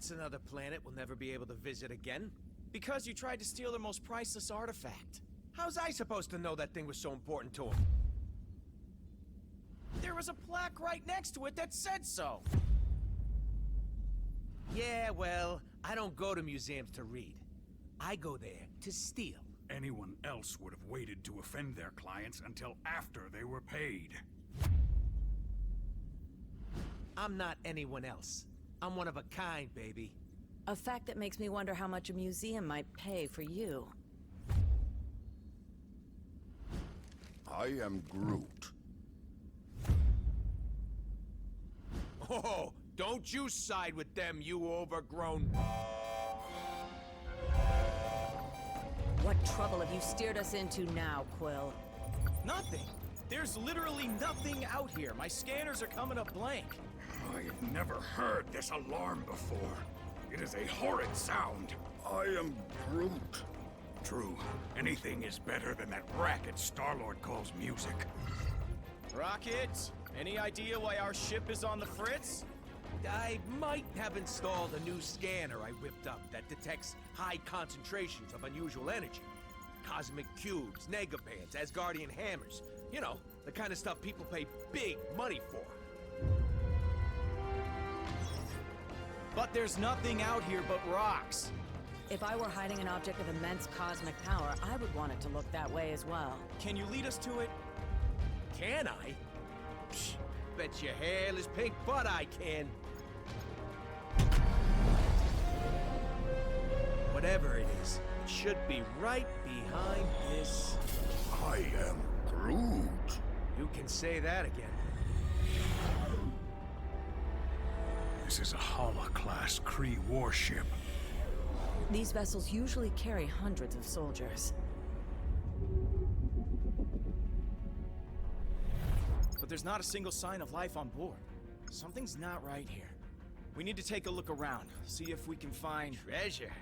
That's another planet we'll never be able to visit again. Because you tried to steal their most priceless artifact. How's I supposed to know that thing was so important to him? There was a plaque right next to it that said so. Yeah, well, I don't go to museums to read. I go there to steal. Anyone else would have waited to offend their clients until after they were paid. I'm not anyone else. I'm one of a kind, baby. A fact that makes me wonder how much a museum might pay for you. I am Groot. Oh, don't you side with them, you overgrown... What trouble have you steered us into now, Quill? Nothing. There's literally nothing out here. My scanners are coming up blank. I have never heard this alarm before. It is a horrid sound. I am Groot. True, anything is better than that racket Star-Lord calls music. Rocket, any idea why our ship is on the fritz? I might have installed a new scanner I whipped up that detects high concentrations of unusual energy. Cosmic cubes, negabands, Asgardian hammers. You know, the kind of stuff people pay big money for. But there's nothing out here but rocks. If I were hiding an object of immense cosmic power, I would want it to look that way as well. Can you lead us to it? Can I? Psh, bet your hairless pink butt I can. Whatever it is, it should be right behind this... I am Groot. You can say that again. This is a Hala-class Kree warship. These vessels usually carry hundreds of soldiers. But there's not a single sign of life on board. Something's not right here. We need to take a look around, see if we can find... Treasure.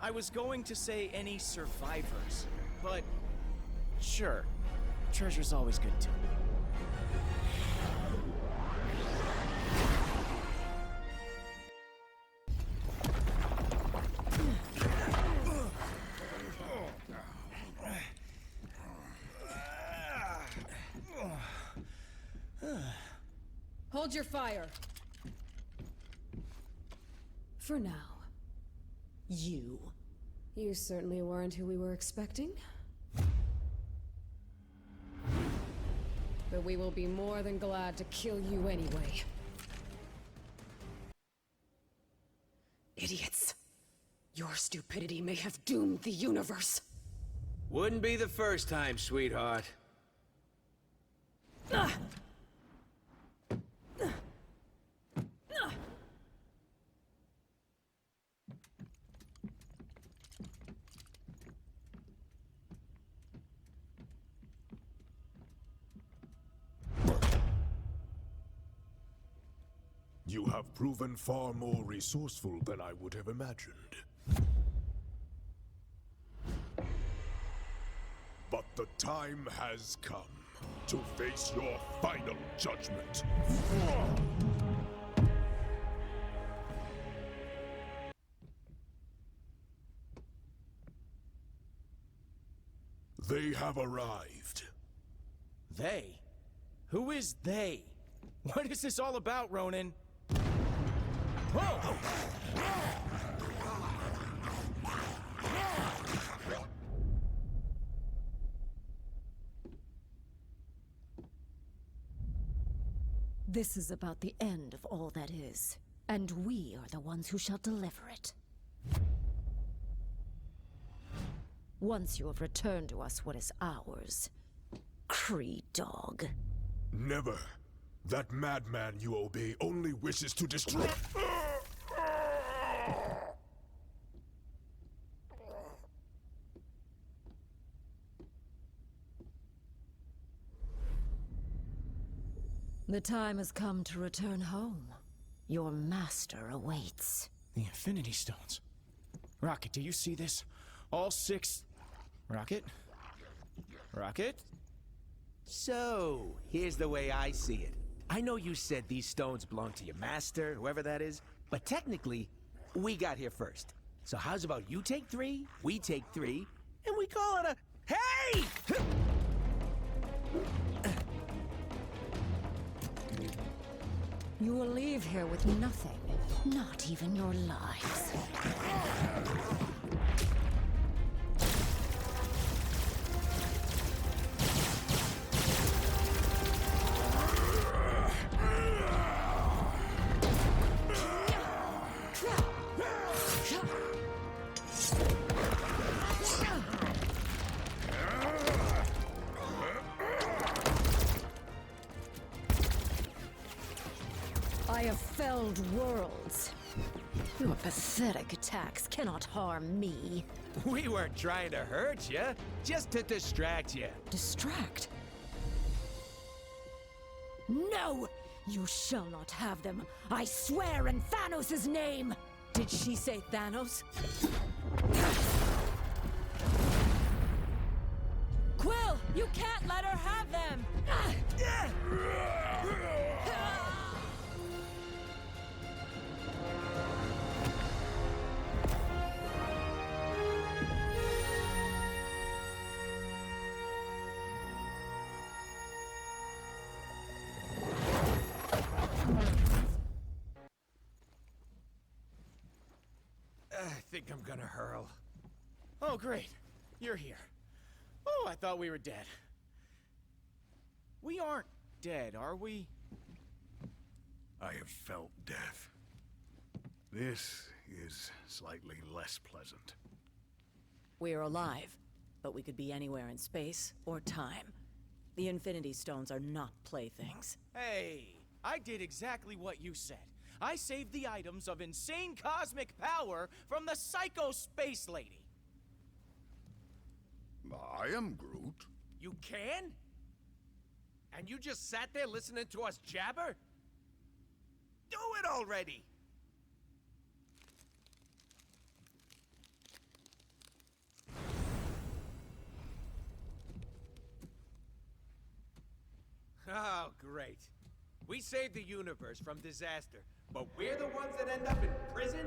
I was going to say any survivors, but... Sure. Treasure's always good too. Hold your fire. For now. You. You certainly weren't who we were expecting. But we will be more than glad to kill you anyway. Idiots. Your stupidity may have doomed the universe. Wouldn't be the first time, sweetheart. You have proven far more resourceful than I would have imagined. But the time has come to face your final judgment. They have arrived. They? Who is they? What is this all about, Ronan? Whoa! This is about the end of all that is, and we are the ones who shall deliver it. Once you have returned to us what is ours, Kree dog. Never. That madman you obey only wishes to destroy. The time has come to return home. Your master awaits. The Infinity Stones. Rocket, do you see this? All 6... Rocket? Rocket? So, here's the way I see it. I know you said these stones belong to your master, whoever that is, But technically, we got here first. So how's about you take 3, we take 3, and we call it a... Hey! You will leave here with nothing, not even your lives. I have felled worlds. Your pathetic attacks cannot harm me. We weren't trying to hurt you, just to distract you. Distract? No! You shall not have them. I swear in Thanos' name! Did she say Thanos? Quill, you can't let her have them! I think I'm gonna hurl. Oh, great. You're here. Oh, I thought we were dead. We aren't dead, are we? I have felt death. This is slightly less pleasant. We're alive, but we could be anywhere in space or time. The Infinity Stones are not playthings. Hey, I did exactly what you said. I saved the items of insane cosmic power from the Psycho Space Lady. I am Groot. You can? And you just sat there listening to us jabber? Do it already! Oh, great. We saved the universe from disaster, but we're the ones that end up in prison?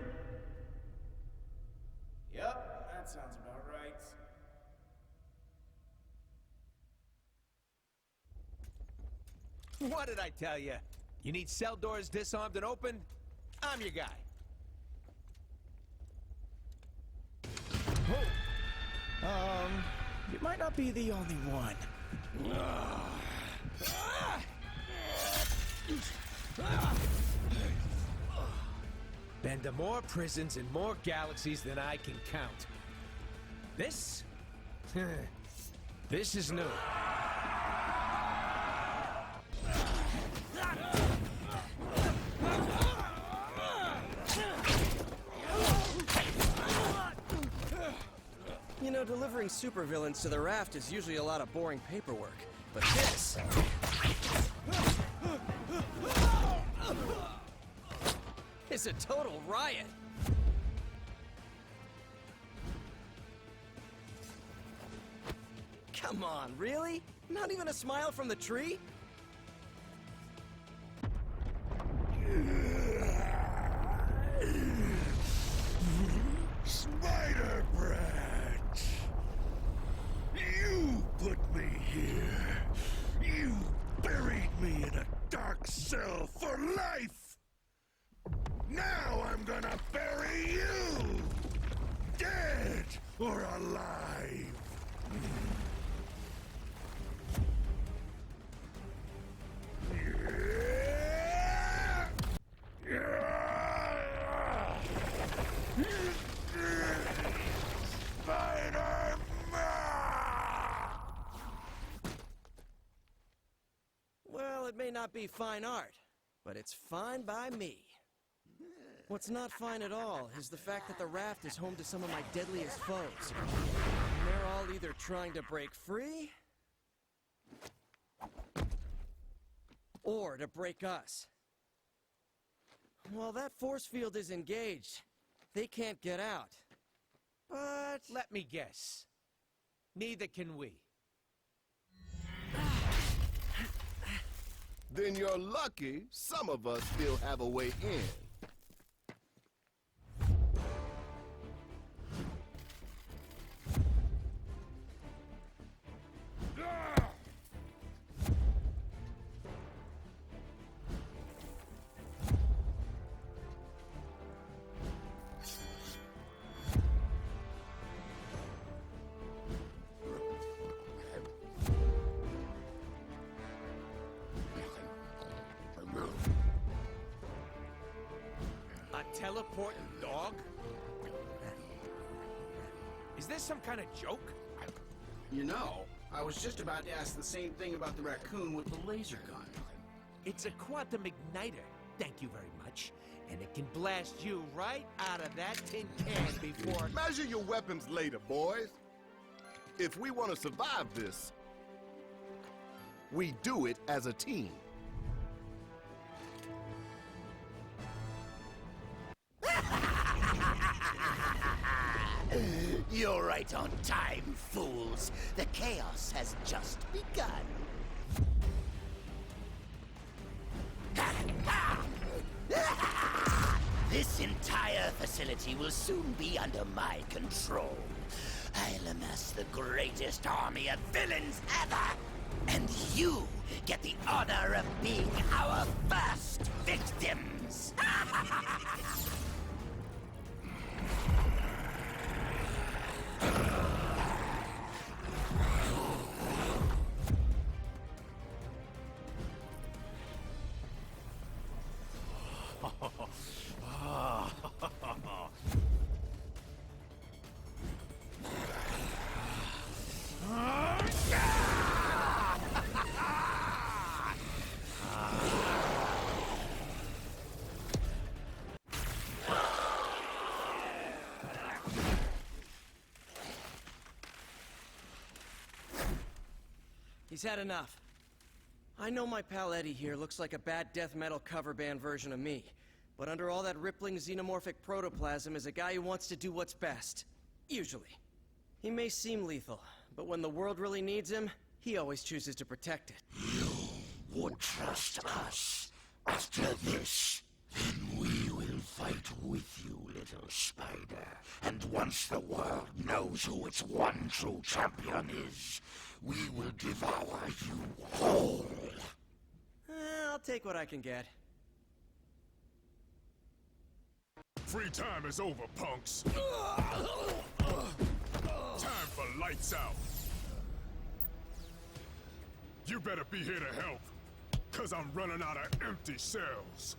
Yep, that sounds about right. What did I tell you? You need cell doors disarmed and opened? I'm your guy. You might not be the only one. Been to more prisons in more galaxies than I can count. This? This is new. You know, delivering supervillains to the raft is usually a lot of boring paperwork. But this... is a total riot. Come on, really? Not even a smile from the tree? Spider Brat! You put me here. You buried me in a dark cell for life. Now I'm gonna bury you! Dead or alive! Well, it may not be fine art, but it's fine by me. What's not fine at all is the fact that the raft is home to some of my deadliest foes. And they're all either trying to break free, or to break us. While that force field is engaged, they can't get out. But... Let me guess. Neither can we. Then you're lucky some of us still have a way in. teleporting dog? Is this some kind of joke? You know, I was just about to ask the same thing about the raccoon with the laser gun. It's a quantum igniter, thank you very much. And it can blast you right out of that tin can before... Measure your weapons later, boys. If we want to survive this, we do it as a team. You're right on time, fools. The chaos has just begun. This entire facility will soon be under my control. I'll amass the greatest army of villains ever! And you get the honor of being our first victims! He's had enough. I know my pal Eddie here looks like a bad death metal cover band version of me, but under all that rippling xenomorphic protoplasm is a guy who wants to do what's best. Usually. He may seem lethal, but when the world really needs him, he always chooses to protect it. You would trust us. After this, then we will fight with you, little spider. And once the world knows who its one true champion is, we will devour you whole. I'll take what I can get. Free time is over, punks. Time for lights out. You better be here to help, 'cause I'm running out of empty cells.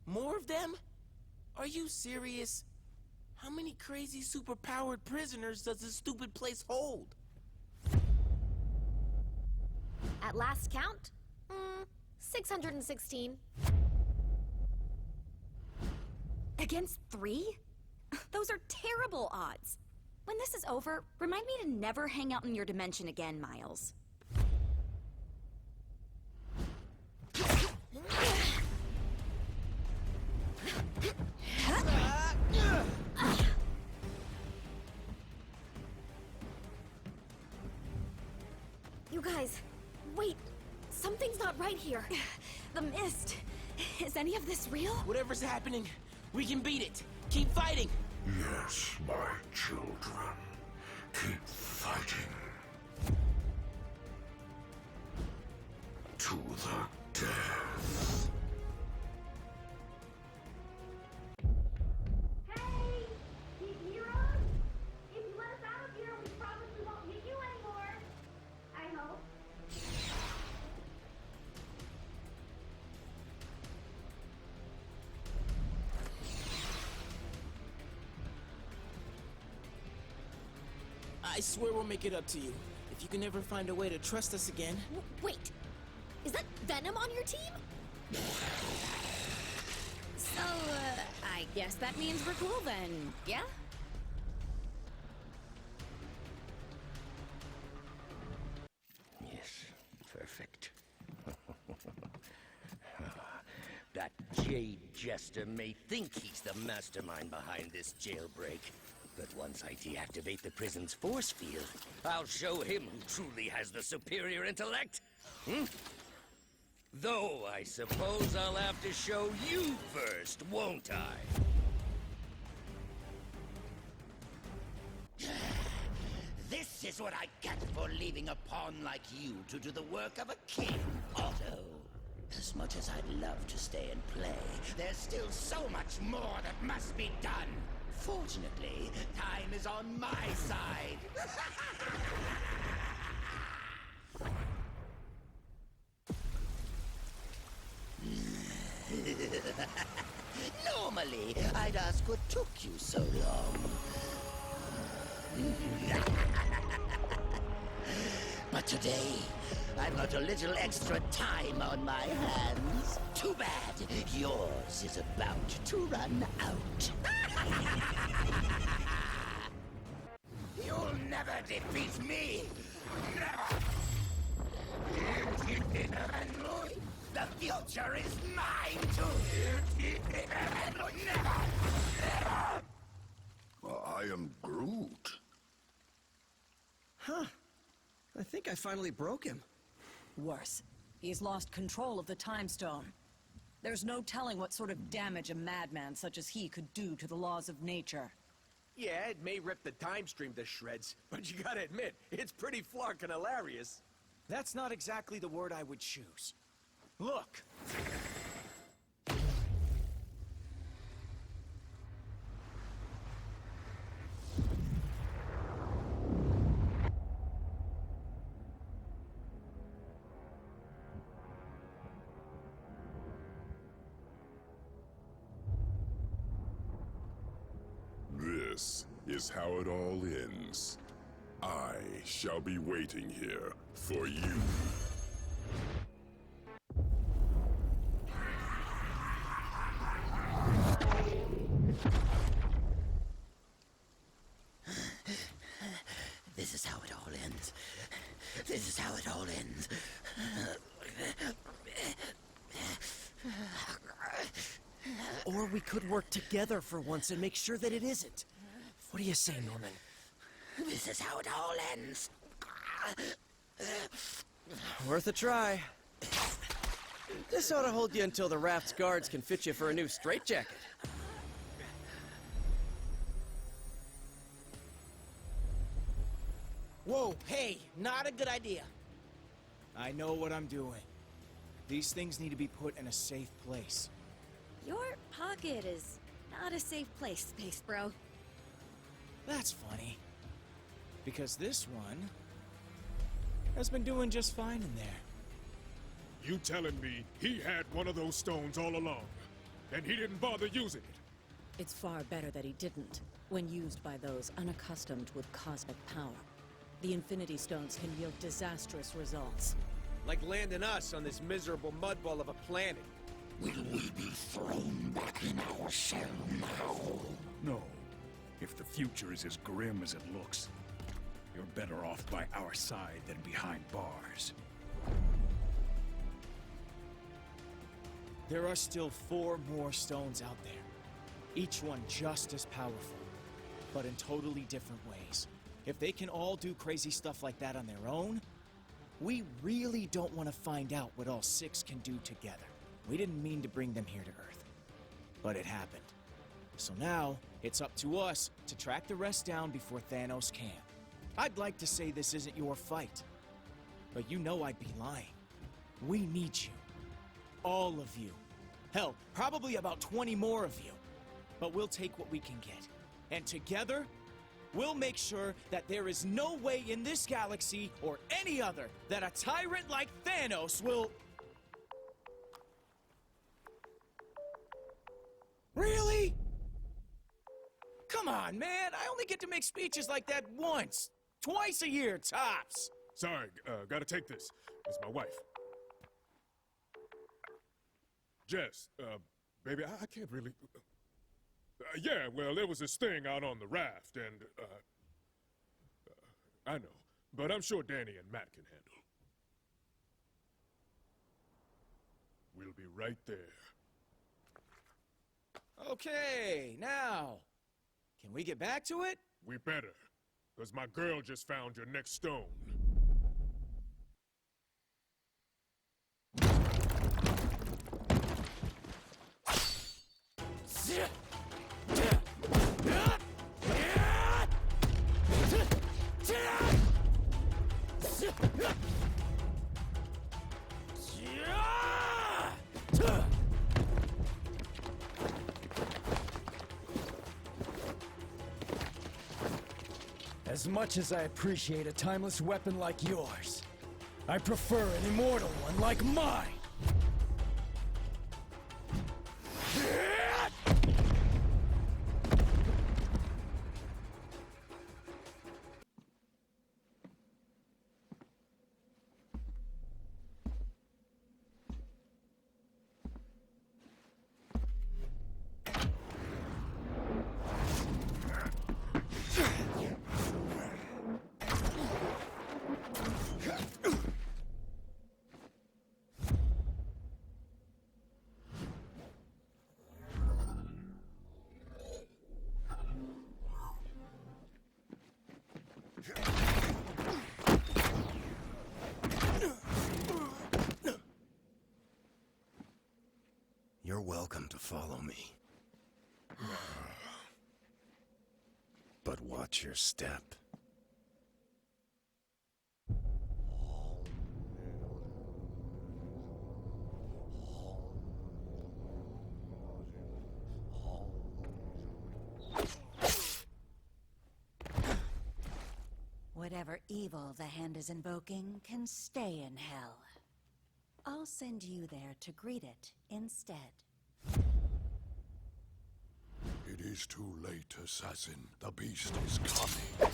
More of them? Are you serious? How many crazy superpowered prisoners does this stupid place hold? At last count, 616. Against 3? Those are terrible odds. When this is over, remind me to never hang out in your dimension again, Miles. You guys, wait. Something's not right here. The mist. Is any of this real? Whatever's happening, we can beat it. Keep fighting. Yes, my children. Keep fighting. To the death. Hey! You hear us? If you let us out of here, we promise we won't hit you anymore. I hope. I swear we'll make it up to you. If you can ever find a way to trust us again. Wait. Is that Venom on your team? So, I guess that means we're cool then, yeah? Yes, perfect. That Jade Jester may think he's the mastermind behind this jailbreak, but once I deactivate the prison's force field, I'll show him who truly has the superior intellect. Though I suppose I'll have to show you first, won't I? This is what I get for leaving a pawn like you to do the work of a king, Otto. As much as I'd love to stay and play, there's still so much more that must be done. Fortunately, time is on my side. Normally, I'd ask what took you so long. But today, I've got a little extra time on my hands. Too bad. Yours is about to run out. You'll never defeat me. Never. The future is mine to... Never. I am Groot. Huh. I think I finally broke him. Worse, he's lost control of the Time Stone. There's no telling what sort of damage a madman such as he could do to the laws of nature. Yeah, it may rip the time stream to shreds, but you gotta admit, it's pretty flarkin' hilarious. That's not exactly the word I would choose. Look! This is how it all ends. I shall be waiting here for you. This is how it all ends. This is how it all ends. Or we could work together for once and make sure that it isn't. What do you say, Norman? This is how it all ends. Worth a try. This ought to hold you until the raft's guards can fit you for a new straitjacket. Whoa, hey, not a good idea. I know what I'm doing. These things need to be put in a safe place. Your pocket is not a safe place, Space Bro. That's funny. Because this one has been doing just fine in there. You telling me he had one of those stones all along, and he didn't bother using it? It's far better that he didn't, when used by those unaccustomed with cosmic power. The Infinity Stones can yield disastrous results. Like landing us on this miserable mudball of a planet. Will we be thrown back in our cell now? No. If the future is as grim as it looks, you're better off by our side than behind bars. There are still 4 more stones out there. Each one just as powerful, but in totally different ways. If they can all do crazy stuff like that on their own, we really don't want to find out what all 6 can do together. We didn't mean to bring them here to Earth, but it happened. So now, it's up to us to track the rest down before Thanos can. I'd like to say this isn't your fight, but you know I'd be lying. We need you. All of you. Hell, probably about 20 more of you. But we'll take what we can get. And together, we'll make sure that there is no way in this galaxy or any other that a tyrant like Thanos will... Really? Come on, man. I only get to make speeches like that once. Twice a year, tops. Sorry, gotta take this. It's my wife. Jess, baby, I can't really... yeah, well, there was this thing out on the raft, and, I know, but I'm sure Danny and Matt can handle. We'll be right there. Okay, now, can we get back to it? We better, because my girl just found your next stone. As much as I appreciate a timeless weapon like yours, I prefer an immortal one like mine! You're welcome to follow me. But watch your step. Whatever evil the Hand is invoking can stay in hell. I'll send you there to greet it instead. It is too late, assassin. The beast is coming.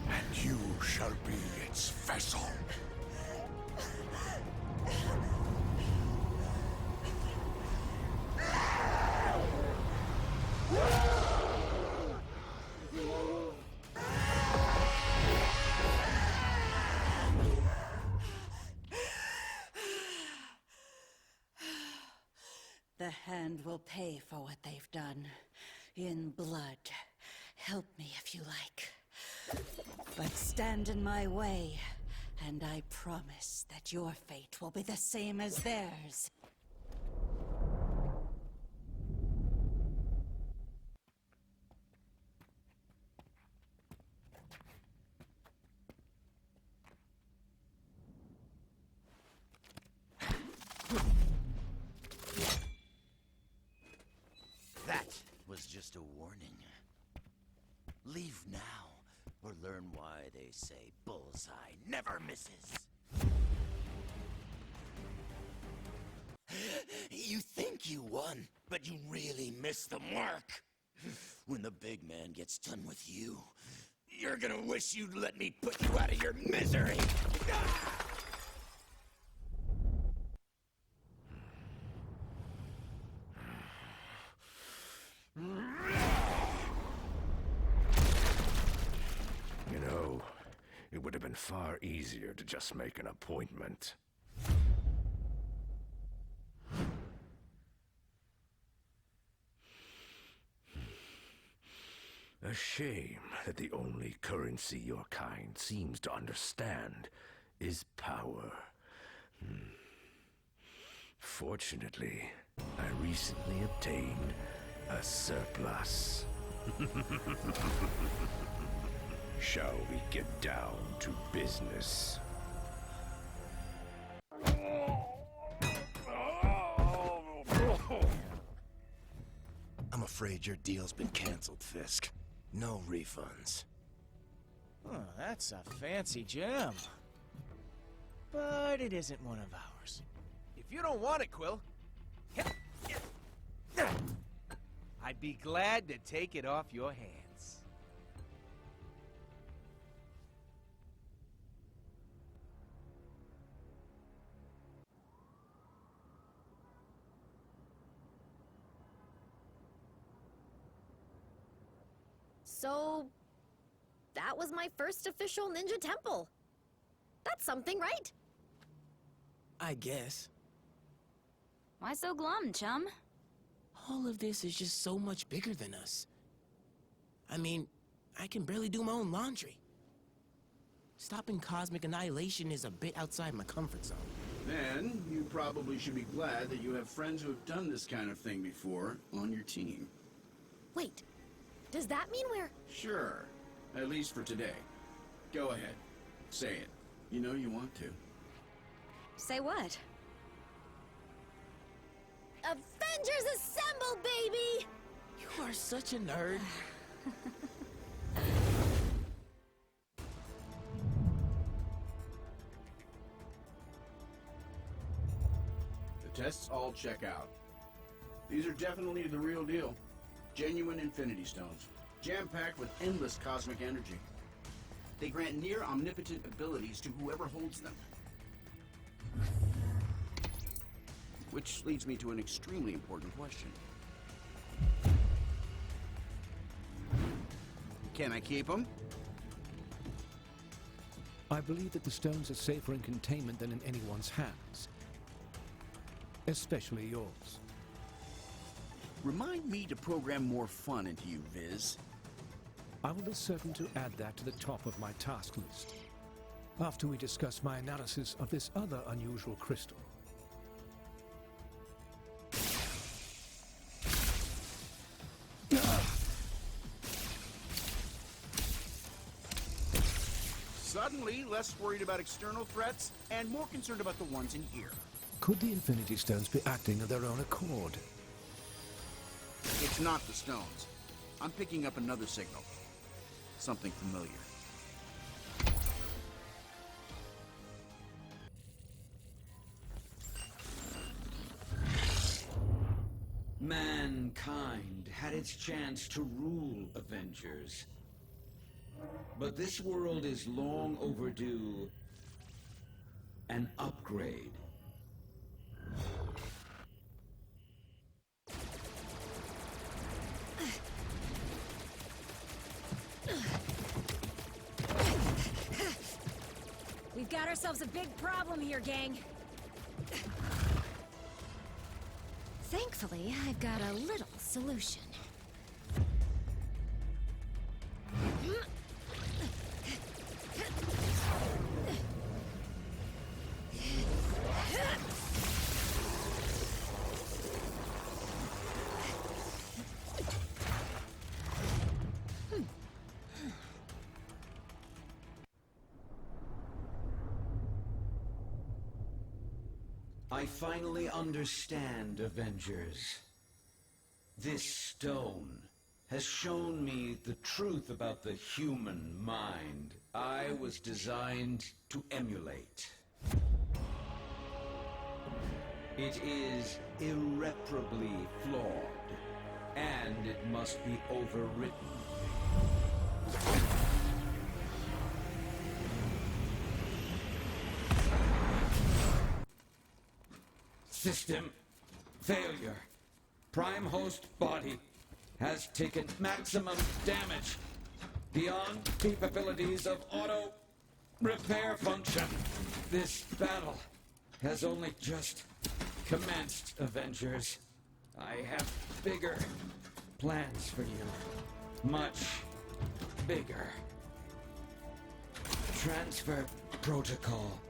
And you shall be its vessel. The Hand will pay for what they've done. In blood. Help me if you like. But stand in my way, and I promise that your fate will be the same as theirs. That was just a warning. Leave now, or learn why they say bullseye never misses. You think you won, but you really missed the mark. When the big man gets done with you, you're gonna wish you'd let me put you out of your misery. You know, it would have been far easier to just make an appointment. A shame that the only currency your kind seems to understand is power. Fortunately, I recently obtained a surplus. Shall we get down to business? I'm afraid your deal's been canceled, Fisk. No refunds. Oh, that's a fancy gem. But it isn't one of ours. If you don't want it, Quill, I'd be glad to take it off your hands. So, that was my first official ninja temple. That's something, right? I guess. Why so glum, chum? All of this is just so much bigger than us. I mean, I can barely do my own laundry. Stopping cosmic annihilation is a bit outside my comfort zone. Then, you probably should be glad that you have friends who have done this kind of thing before on your team. Wait, does that mean we're... Sure. At least for today. Go ahead. Say it. You know you want to. Say what? Avengers Assemble, baby! You are such a nerd. The tests all check out. These are definitely the real deal. Genuine Infinity Stones. Jam-packed with endless cosmic energy. They grant near omnipotent abilities to whoever holds them. Which leads me to an extremely important question. Can I keep them? I believe that the stones are safer in containment than in anyone's hands. Especially yours. Remind me to program more fun into you, Viz. I will be certain to add that to the top of my task list, after we discuss my analysis of this other unusual crystal. Suddenly, less worried about external threats and more concerned about the ones in here. Could the Infinity Stones be acting of their own accord? It's not the stones. I'm picking up another signal. Something familiar. Mankind had its chance to rule Avengers. But this world is long overdue an upgrade. We've got ourselves a big problem here, gang. Thankfully, I've got a little solution. I finally understand, Avengers. This stone has shown me the truth about the human mind I was designed to emulate. It is irreparably flawed, and it must be overwritten. System failure. Prime host body has taken maximum damage beyond capabilities of auto repair function. This battle has only just commenced, Avengers. I have bigger plans for you. Much bigger. Transfer protocol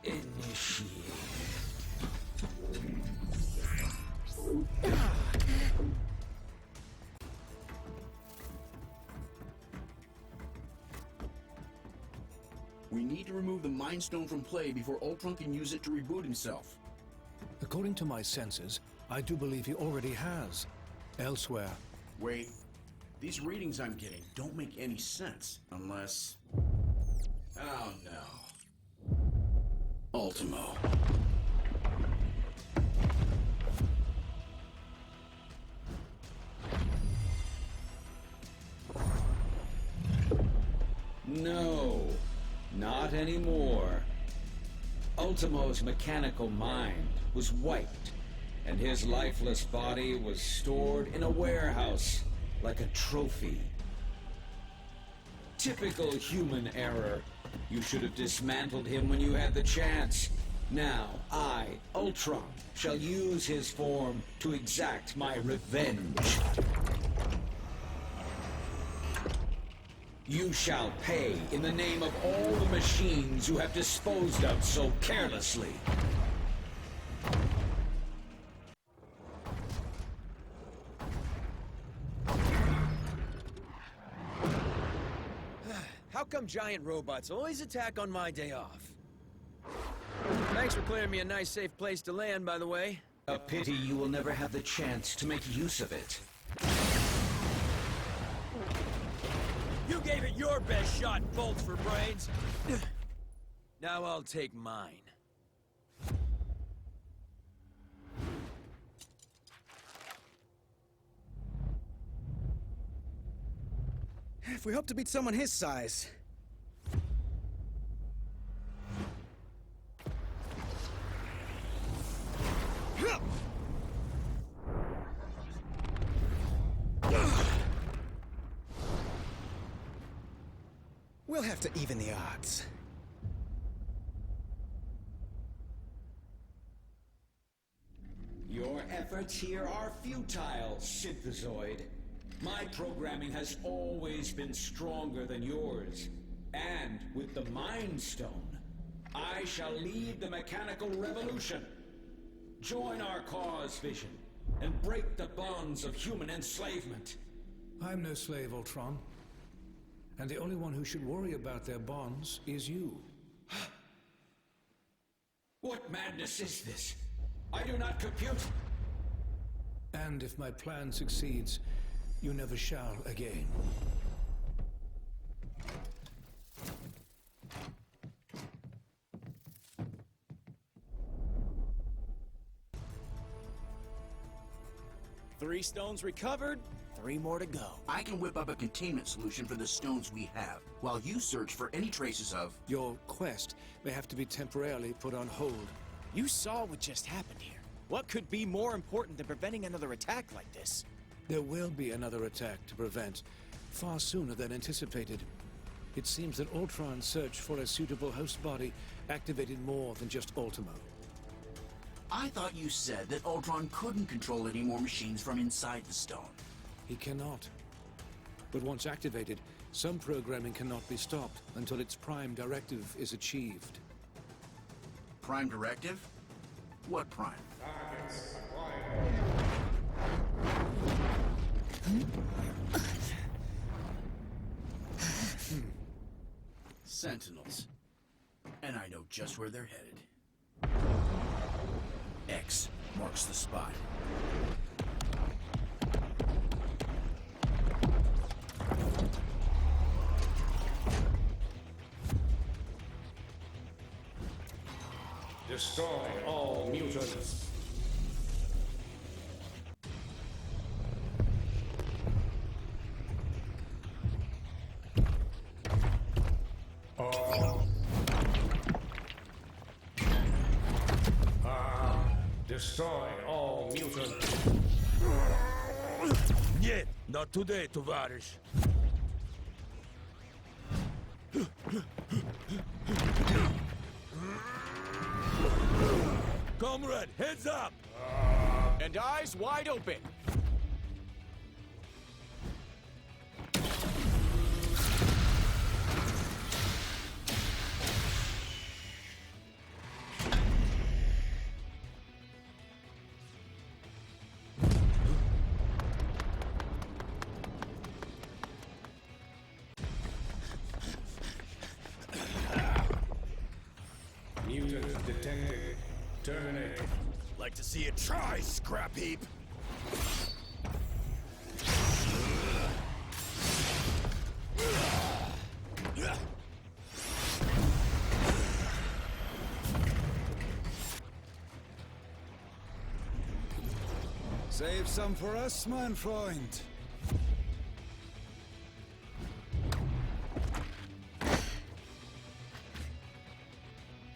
initiated. We need to remove the Mind Stone from play before Ultron can use it to reboot himself. According to my senses, I do believe he already has. Elsewhere. Wait. These readings I'm getting don't make any sense unless... Oh no. Ultimo. No, not anymore. Ultimo's mechanical mind was wiped, and his lifeless body was stored in a warehouse like a trophy. Typical human error. You should have dismantled him when you had the chance. Now, I, Ultron, shall use his form to exact my revenge. You shall pay in the name of all the machines you have disposed of so carelessly. How come giant robots always attack on my day off? Thanks for clearing me a nice safe place to land, by the way. A pity you will never have the chance to make use of it. You gave it your best shot, bolts for brains. Now I'll take mine. If we hope to beat someone his size. We'll have to even the odds. efforts here are futile, Synthezoid. My programming has always been stronger than yours. And with the Mind Stone, I shall lead the mechanical revolution. Join our cause, Vision, and break the bonds of human enslavement. I'm no slave, Ultron. And the only one who should worry about their bonds is you. What madness is this? I do not compute. And if my plan succeeds, you never shall again. Three stones recovered, 3 more to go. I can whip up a containment solution for the stones we have, while you search for any traces of... Your quest may have to be temporarily put on hold. You saw what just happened here. What could be more important than preventing another attack like this? There will be another attack to prevent, far sooner than anticipated. It seems that Ultron's search for a suitable host body activated more than just Ultimo. I thought you said that Ultron couldn't control any more machines from inside the stone. He cannot. But once activated, some programming cannot be stopped until its prime directive is achieved. Prime directive? What prime? Sentinels. And I know just where they're headed. X marks the spot. Destroy all mutants. Destroy all mutants. Нет, not today, товарищ. Comrade, heads up! And eyes wide open. Mutant detected. Terminate. Like to see you try, scrap heap! Save some for us, mein Freund.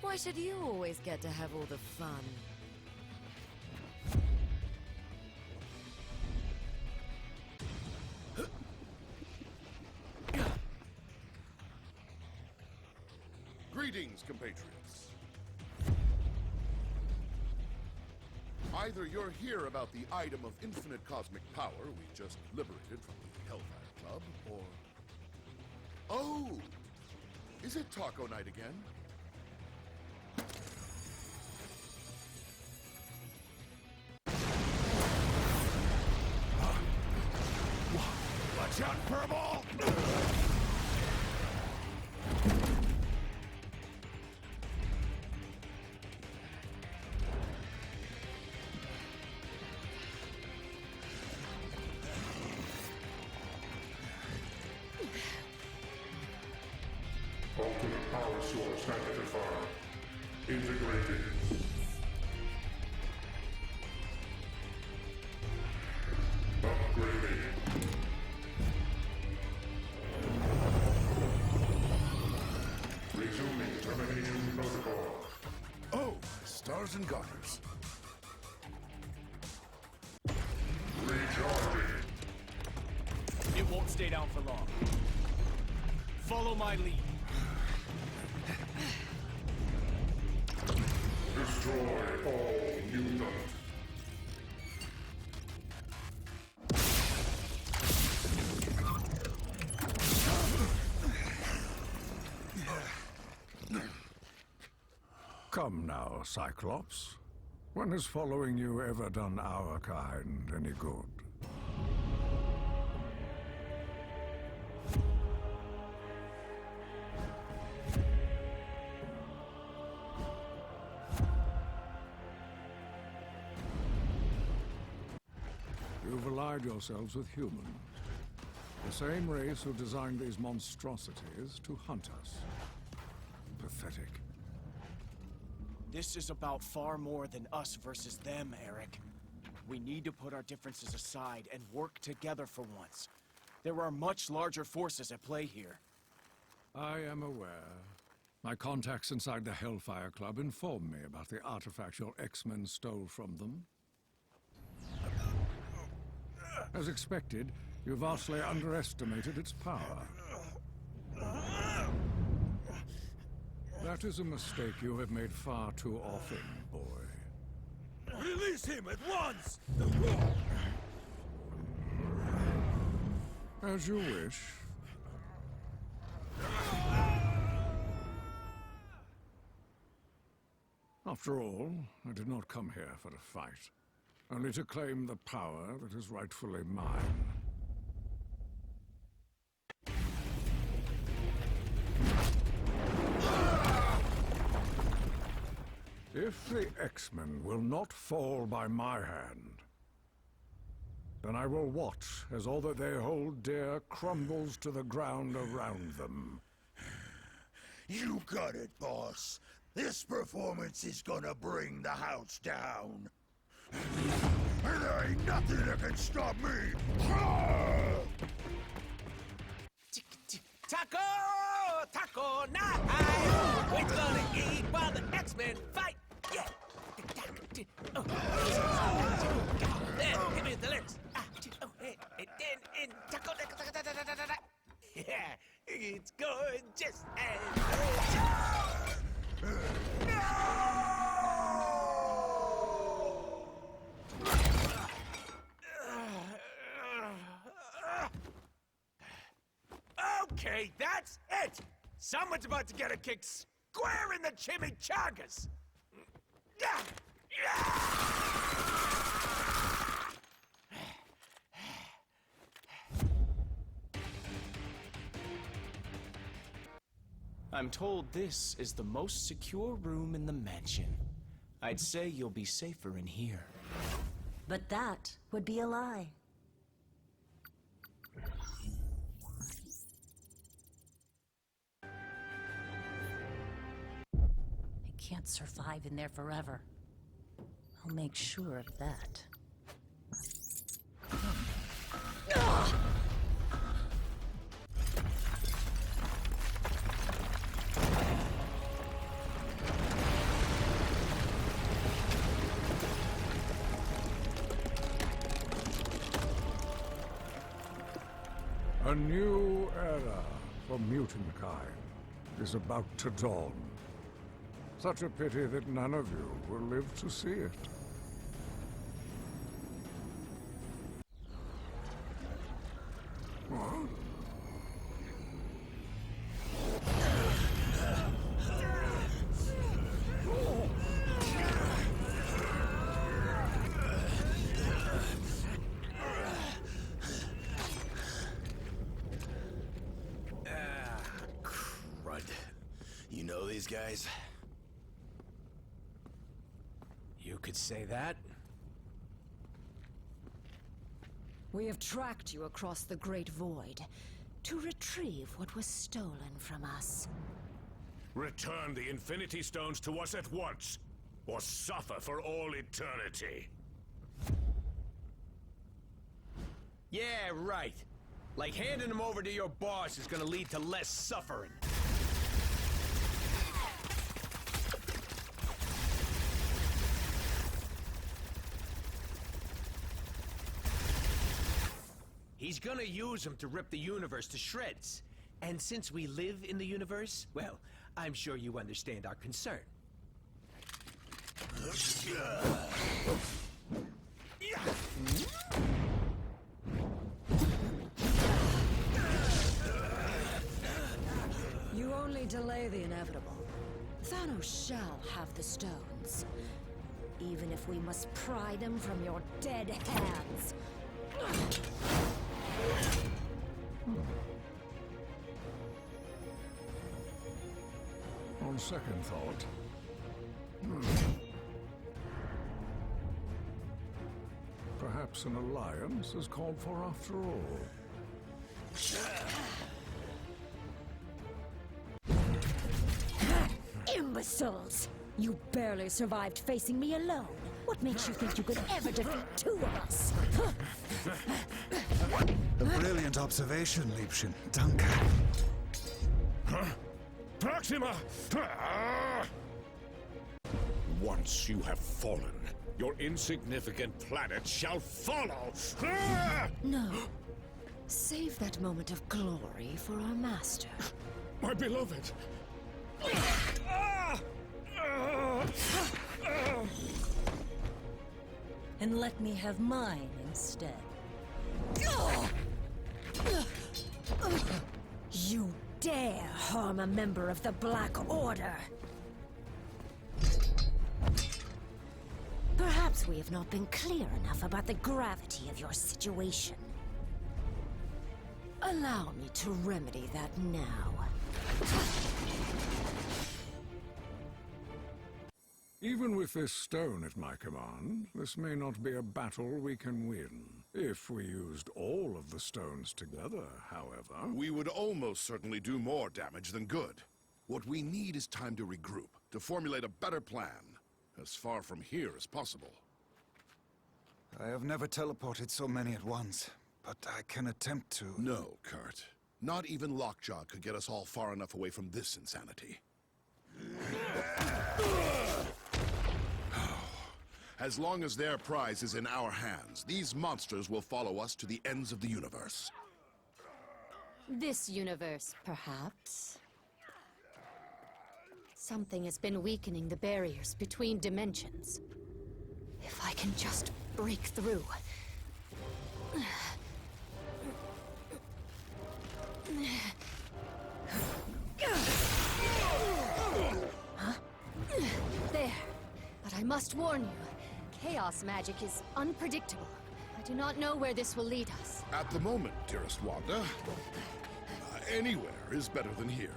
Why should you always get to have all the fun? Greetings, compatriots. Either you're here about the item of infinite cosmic power we just liberated from the Hellfire Club, or... Oh! Is it Taco Night again? Watch out, Furball! Ultimate power source identified. Integrated. Upgrading. Resuming termination protocol. Oh, stars and garters. Recharging. It won't stay down for long. Follow my lead. Destroy all mutants. Come now, Cyclops. When has following you ever done our kind any good? You've allied yourselves with humans. The same race who designed these monstrosities to hunt us. Pathetic. This is about far more than us versus them, Eric. We need to put our differences aside and work together for once. There are much larger forces at play here. I am aware. My contacts inside the Hellfire Club informed me about the artifact your X-Men stole from them. As expected, you vastly underestimated its power. That is a mistake you have made far too often, boy. Release him at once! As you wish. After all, I did not come here for a fight, only to claim the power that is rightfully mine. If the X-Men will not fall by my hand, then I will watch as all that they hold dear crumbles to the ground around them. You got it, boss. This performance is gonna bring the house down. And there ain't nothing that can stop me! Taco! Taco night! We're gonna eat while the X-Men fight! Yeah! There, give me the lyrics! Taco! Yeah, it's going just as... Okay, that's it! Someone's about to get a kick square in the chimichangas! I'm told this is the most secure room in the mansion. I'd say you'll be safer in here. But that would be a lie. I can't survive in there forever. I'll make sure of that. A new era for mutant kind is about to dawn. Such a pity that none of you will live to see it. What? Crud. You know these guys? You could say that. We have tracked you across the Great Void to retrieve what was stolen from us. Return the Infinity Stones to us at once, or suffer for all eternity. Yeah, right. Like handing them over to your boss is gonna lead to less suffering. He's gonna use them to rip the universe to shreds. And since we live in the universe, well, I'm sure you understand our concern. You only delay the inevitable. Thanos shall have the stones. Even if we must pry them from your dead hands. On second thought... Perhaps an alliance is called for after all. Imbeciles! You barely survived facing me alone. What makes you think you could ever defeat two of us? A brilliant observation, Liebchen. Danke. Huh? Proxima! Once you have fallen, your insignificant planet shall follow! No. Save that moment of glory for our master. My beloved! And let me have mine instead. You dare harm a member of the Black Order! Perhaps we have not been clear enough about the gravity of your situation. Allow me to remedy that now. Even with this stone at my command, this may not be a battle we can win. If we used all of the stones together, however... We would almost certainly do more damage than good. What we need is time to regroup, to formulate a better plan, as far from here as possible. I have never teleported so many at once, but I can attempt to... No, Kurt. Not even Lockjaw could get us all far enough away from this insanity. As long as their prize is in our hands, these monsters will follow us to the ends of the universe. This universe, perhaps. Something has been weakening the barriers between dimensions. If I can just break through. Huh? There. But I must warn you. Chaos magic is unpredictable. I do not know where this will lead us. At the moment, dearest Wanda, anywhere is better than here.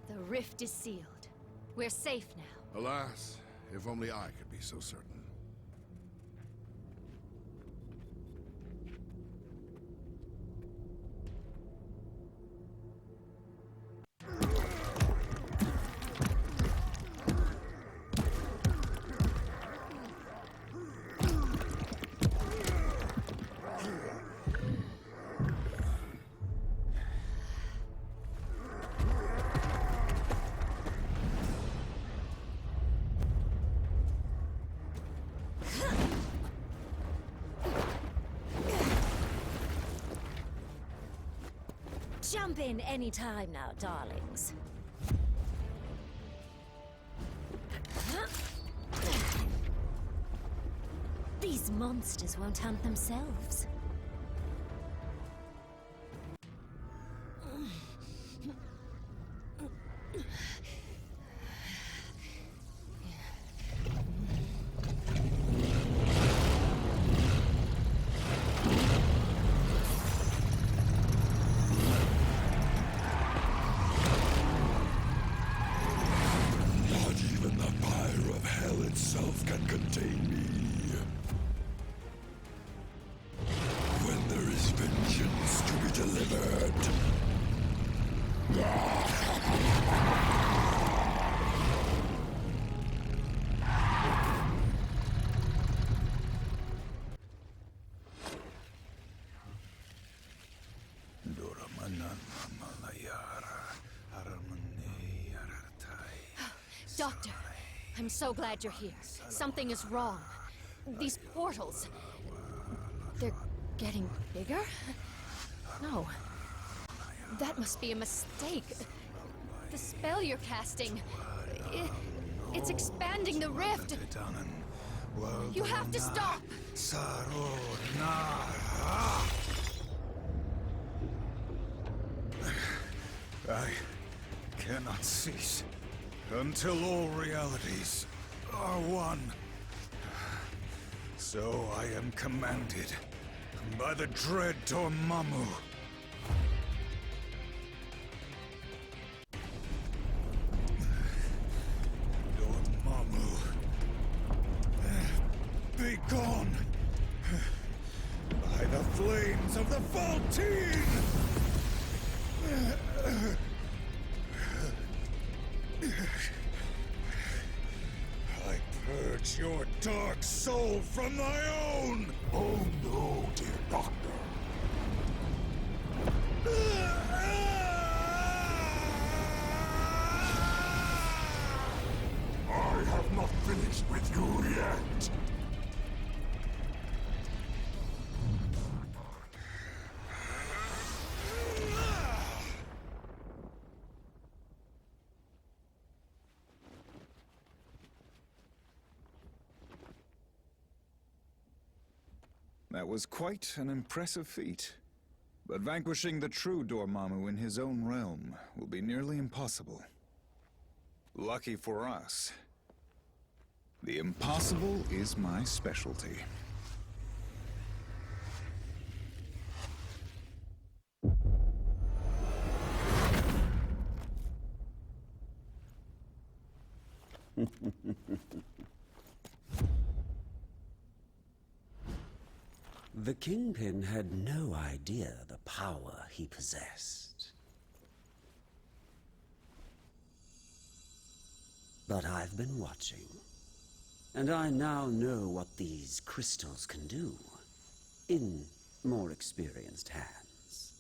The rift is sealed. We're safe now. Alas, if only I could be so certain. Jump in any time now, darlings. These monsters won't hunt themselves. Doctor, I'm so glad you're here. Something is wrong. These portals... they're getting bigger? No. That must be a mistake. The spell you're casting... It's expanding the rift! You have to stop! I cannot cease until all realities are one. So I am commanded by the dread Dormammu. Dormammu, be gone by the flames of the Faltine! I purge your dark soul from my own! Oh no, dear Doctor. I have not finished with you yet. That was quite an impressive feat. But vanquishing the true Dormammu in his own realm will be nearly impossible. Lucky for us, the impossible is my specialty. The Kingpin had no idea the power he possessed. But I've been watching, and I now know what these crystals can do in more experienced hands.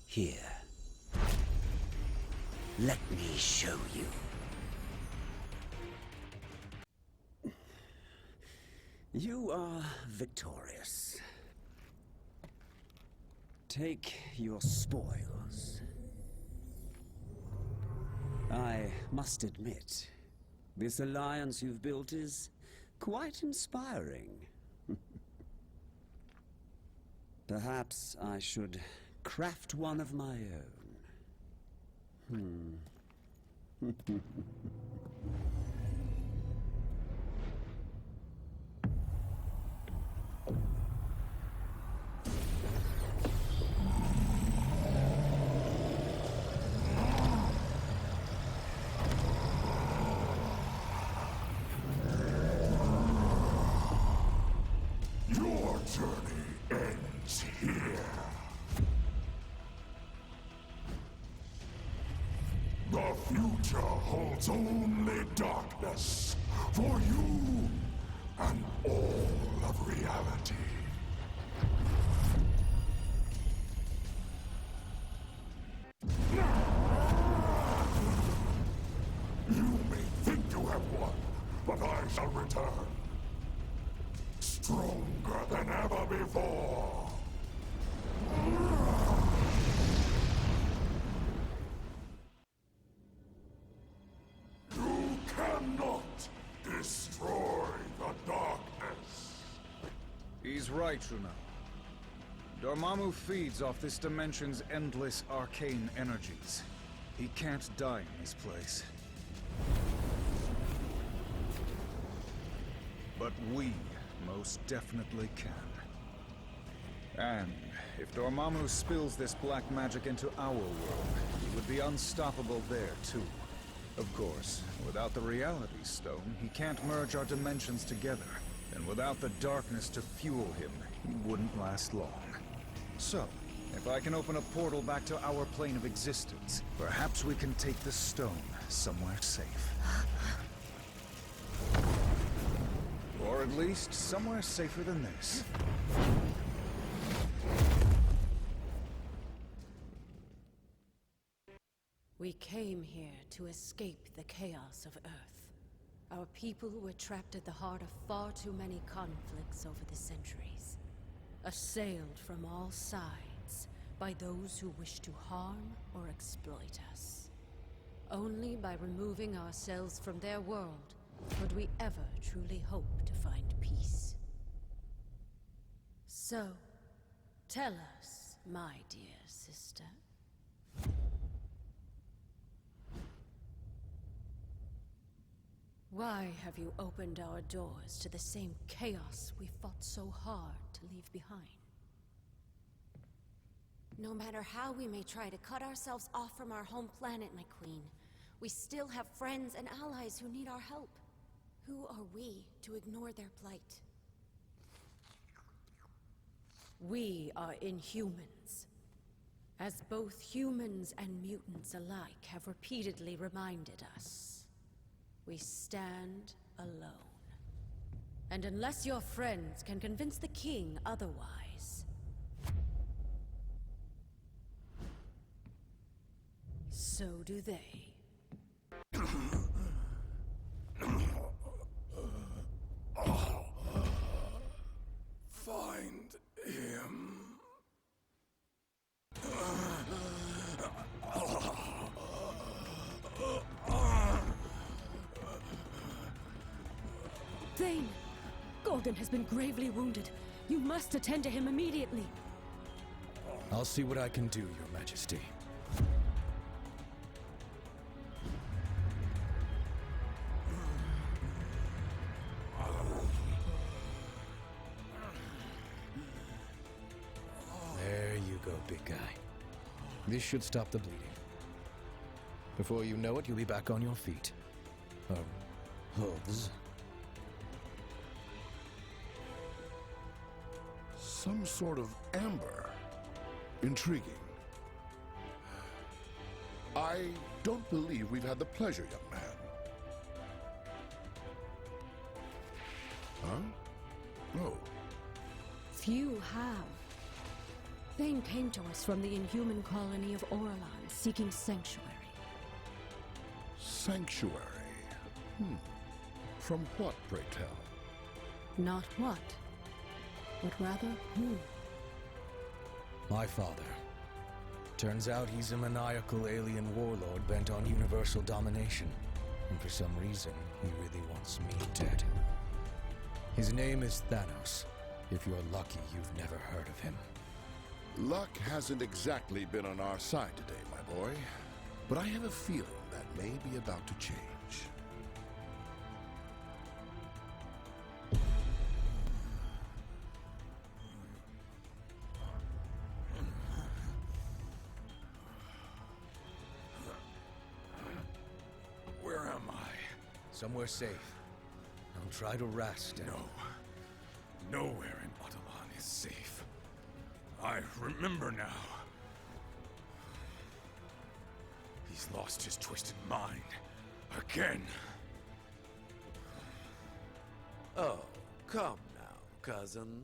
Here, let me show you. You are victorious. Take your spoils. I must admit, this alliance you've built is quite inspiring. Perhaps I should craft one of my own. Your journey ends here. The future holds only darkness for you and all of reality. You may think you have won, but I shall return. Stronger than ever before. You cannot destroy the darkness. He's right, Shuna. Dormammu feeds off this dimension's endless arcane energies. He can't die in his place. But we most definitely can. And if Dormammu spills this black magic into our world, he would be unstoppable there, too. Of course, without the Reality Stone, he can't merge our dimensions together. And without the darkness to fuel him, he wouldn't last long. So, if I can open a portal back to our plane of existence, perhaps we can take the stone somewhere safe. Or at least somewhere safer than this. We came here to escape the chaos of Earth. Our people were trapped at the heart of far too many conflicts over the centuries. Assailed from all sides, by those who wish to harm or exploit us. Only by removing ourselves from their world would we ever truly hope to find peace. So, tell us, my dear sister. Why have you opened our doors to the same chaos we fought so hard to leave behind? No matter how we may try to cut ourselves off from our home planet, my queen, we still have friends and allies who need our help. Who are we to ignore their plight? We are Inhumans. As both humans and mutants alike have repeatedly reminded us, we stand alone. And unless your friends can convince the king otherwise, so do they. Find him. Thane! Gorgon has been gravely wounded. You must attend to him immediately. I'll see what I can do, Your Majesty. There you go, big guy. This should stop the bleeding. Before you know it, you'll be back on your feet. Hooves. Some sort of amber. Intriguing. I don't believe we've had the pleasure, young man. Huh? Oh. Few have. Thane came to us from the Inhuman colony of Orlan, seeking sanctuary. Sanctuary? From what, pray tell? Not what, but rather who. My father. Turns out he's a maniacal alien warlord bent on universal domination. And for some reason, he really wants me dead. His name is Thanos. If you're lucky, you've never heard of him. Luck hasn't exactly been on our side today, my boy. But I have a feeling that may be about to change. Where am I? Somewhere safe. I'll try to rest. No. Nowhere in Autobahn is safe. I remember now. He's lost his twisted mind. Again. Oh, come now, cousin.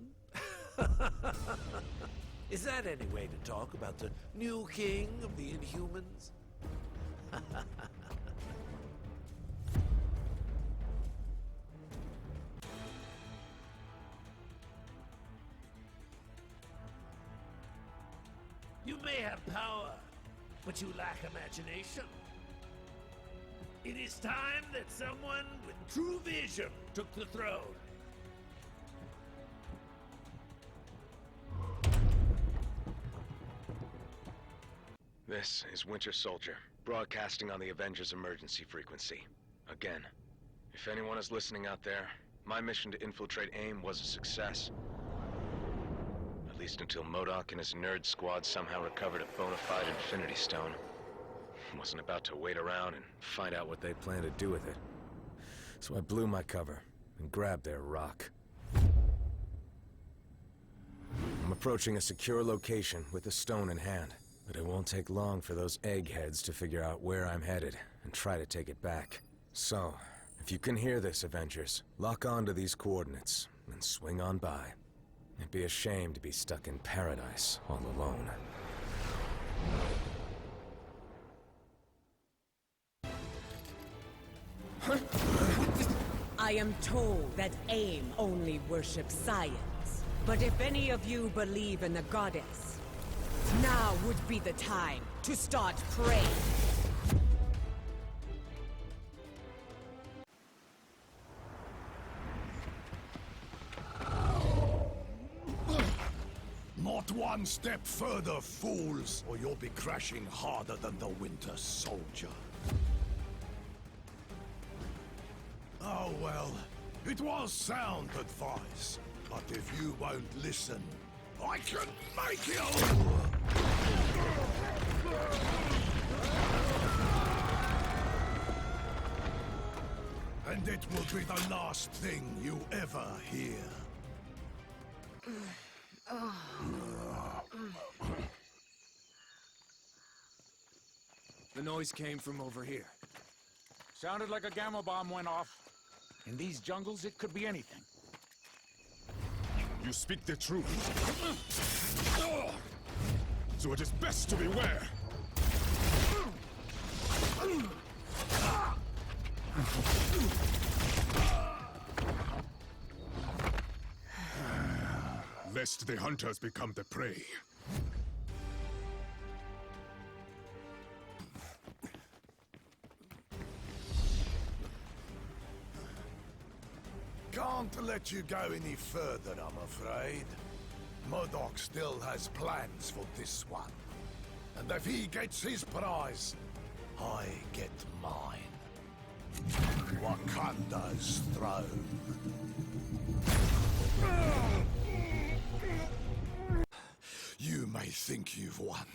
Is that any way to talk about the new king of the Inhumans? You may have power, but you lack imagination. It is time that someone with true vision took the throne. This is Winter Soldier, broadcasting on the Avengers emergency frequency. Again, if anyone is listening out there, my mission to infiltrate AIM was a success. At least until MODOK and his nerd squad somehow recovered a bona fide Infinity Stone. Wasn't about to wait around and find out what they plan to do with it. So I blew my cover and grabbed their rock. I'm approaching a secure location with the stone in hand, but it won't take long for those eggheads to figure out where I'm headed and try to take it back. So, if you can hear this, Avengers, lock on to these coordinates and swing on by. It'd be a shame to be stuck in paradise all alone. I am told that AIM only worships science. But if any of you believe in the goddess, now Now would be the time to start praying. Not one step further, fools, or you'll be crashing harder than the Winter Soldier. Oh well, it was sound advice, but if you won't listen, I can make you! And it will be the last thing you ever hear. The noise came from over here. Sounded like a gamma bomb went off. In these jungles, it could be anything. You speak the truth. So it is best to beware. Lest the hunters become the prey. Can't let you go any further, I'm afraid. MODOK still has plans for this one. And if he gets his prize, I get mine. Wakanda's throne. You may think you've won,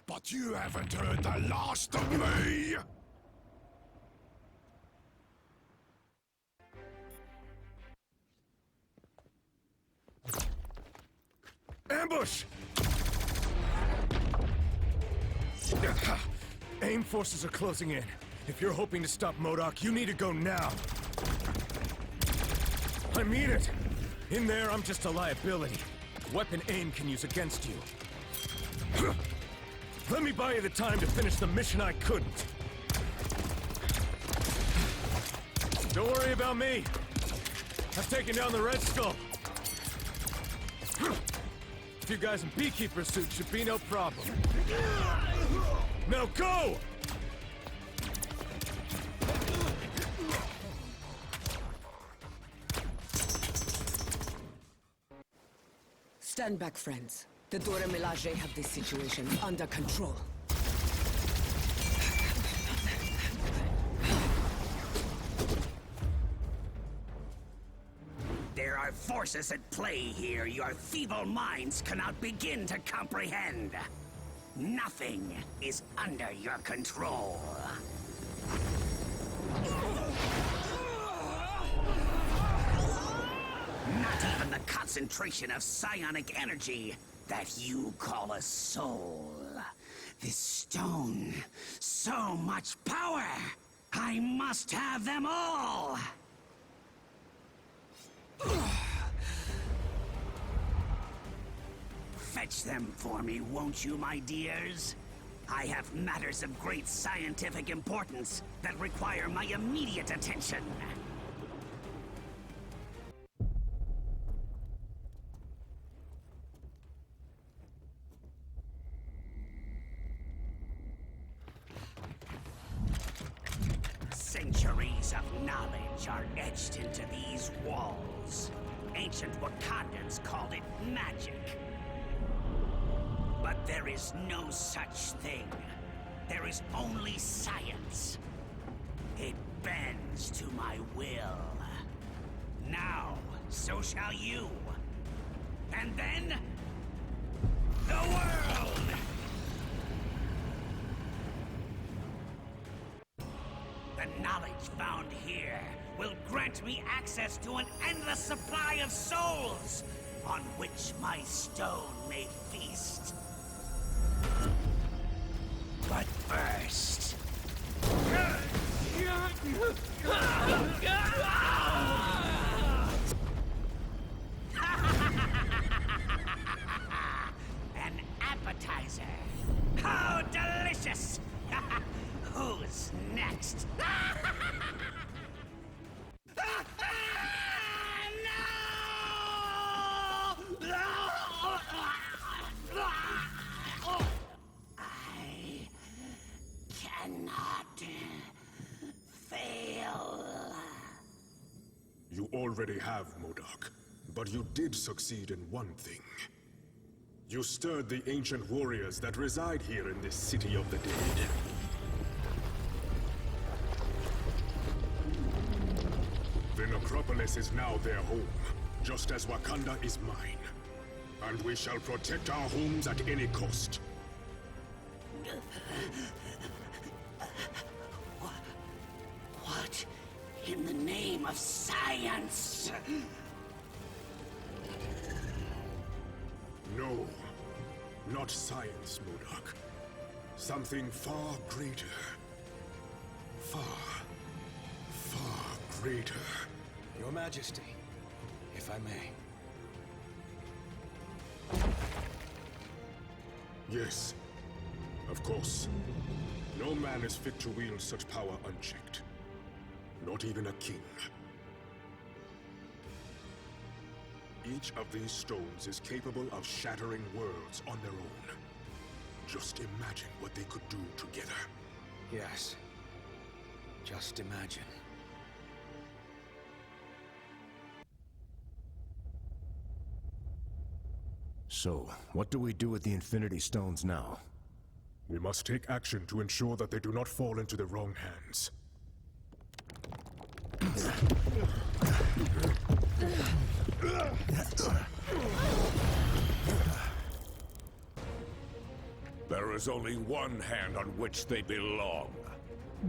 but you haven't heard the last of me! Ambush! AIM forces are closing in. If you're hoping to stop MODOK, you need to go now. I mean it! In there, I'm just a liability. Weapon AIM can use against you. Let me buy you the time to finish the mission I couldn't. Don't worry about me. I've taken down the Red Skull. You guys in beekeeper suits should be no problem. Now go! Stand back, friends. The Dora Milaje have this situation under control. There are forces at play here your feeble minds cannot begin to comprehend. Nothing is under your control. Not even the concentration of psionic energy that you call a soul. This stone, so much power! I must have them all! Fetch them for me, won't you, my dears? I have matters of great scientific importance that require my immediate attention. Centuries of knowledge are etched into these walls. Ancient Wakandans called it magic. But there is no such thing. There is only science. It bends to my will. Now, so shall you. And then, the world! The knowledge found here will grant me access to an endless supply of souls, on which my stone may feast. But first... An appetizer. How delicious! Who's next? You already have, MODOK. But you did succeed in one thing. You stirred the ancient warriors that reside here in this city of the dead. The Necropolis is now their home, just as Wakanda is mine. And we shall protect our homes at any cost. What in the name of science? No, not science, MODOK. Something far greater. Far greater. Your Majesty, if I may. Yes, of course. No man is fit to wield such power unchecked. Not even a king. Each of these stones is capable of shattering worlds on their own. Just imagine what they could do together. Yes. Just imagine. So, what do we do with the Infinity Stones now? We must take action to ensure that they do not fall into the wrong hands. There is only one hand on which they belong.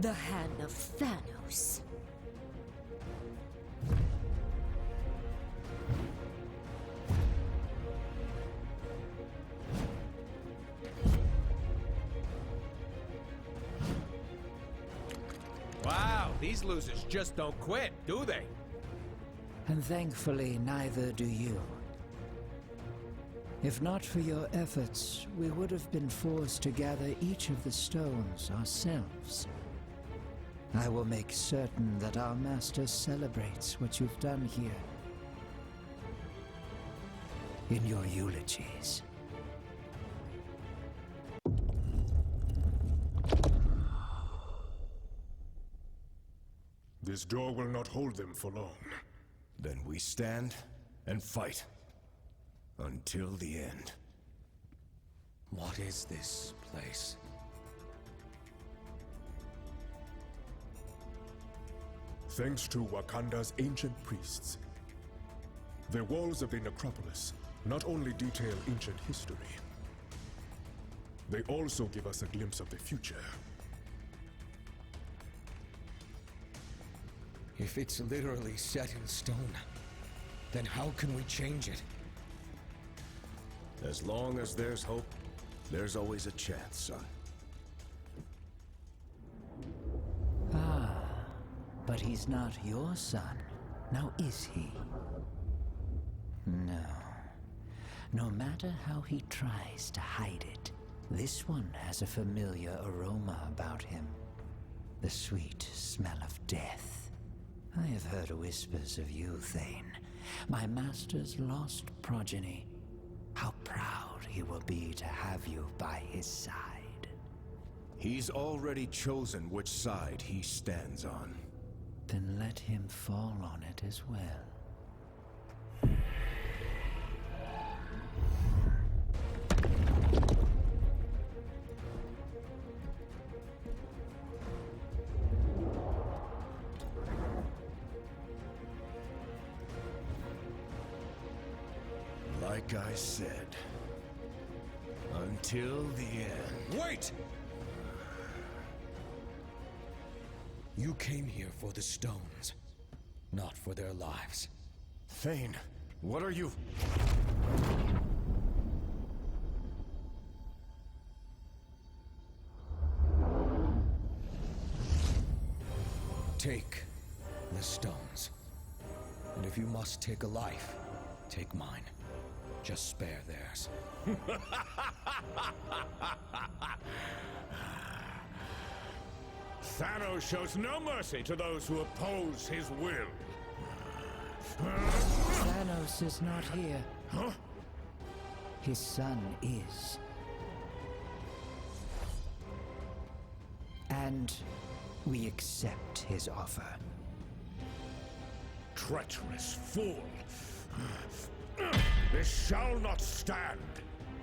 The hand of Thanos. Wow, these losers just don't quit, do they? And thankfully, neither do you. If not for your efforts, we would have been forced to gather each of the stones ourselves. I will make certain that our master celebrates what you've done here. In your eulogies. This door will not hold them for long. Then we stand and fight. Until the end. What is this place? Thanks to Wakanda's ancient priests. The walls of the necropolis not only detail ancient history, they also give us a glimpse of the future. If it's literally set in stone, then how can we change it? As long as there's hope, there's always a chance, son. Ah, but he's not your son, now is he? No. No matter how he tries to hide it, this one has a familiar aroma about him. The sweet smell of death. I have heard whispers of you, Thane, my master's lost progeny. How proud he will be to have you by his side. He's already chosen which side he stands on. Then let him fall on it as well. Like I said, until the end. Wait! You came here for the stones, not for their lives. Thane, what are you? Take the stones. And if you must take a life, take mine. Just spare theirs. Thanos shows no mercy to those who oppose his will. Thanos is not here. Huh? His son is. And we accept his offer. treacherous fool! This shall not stand!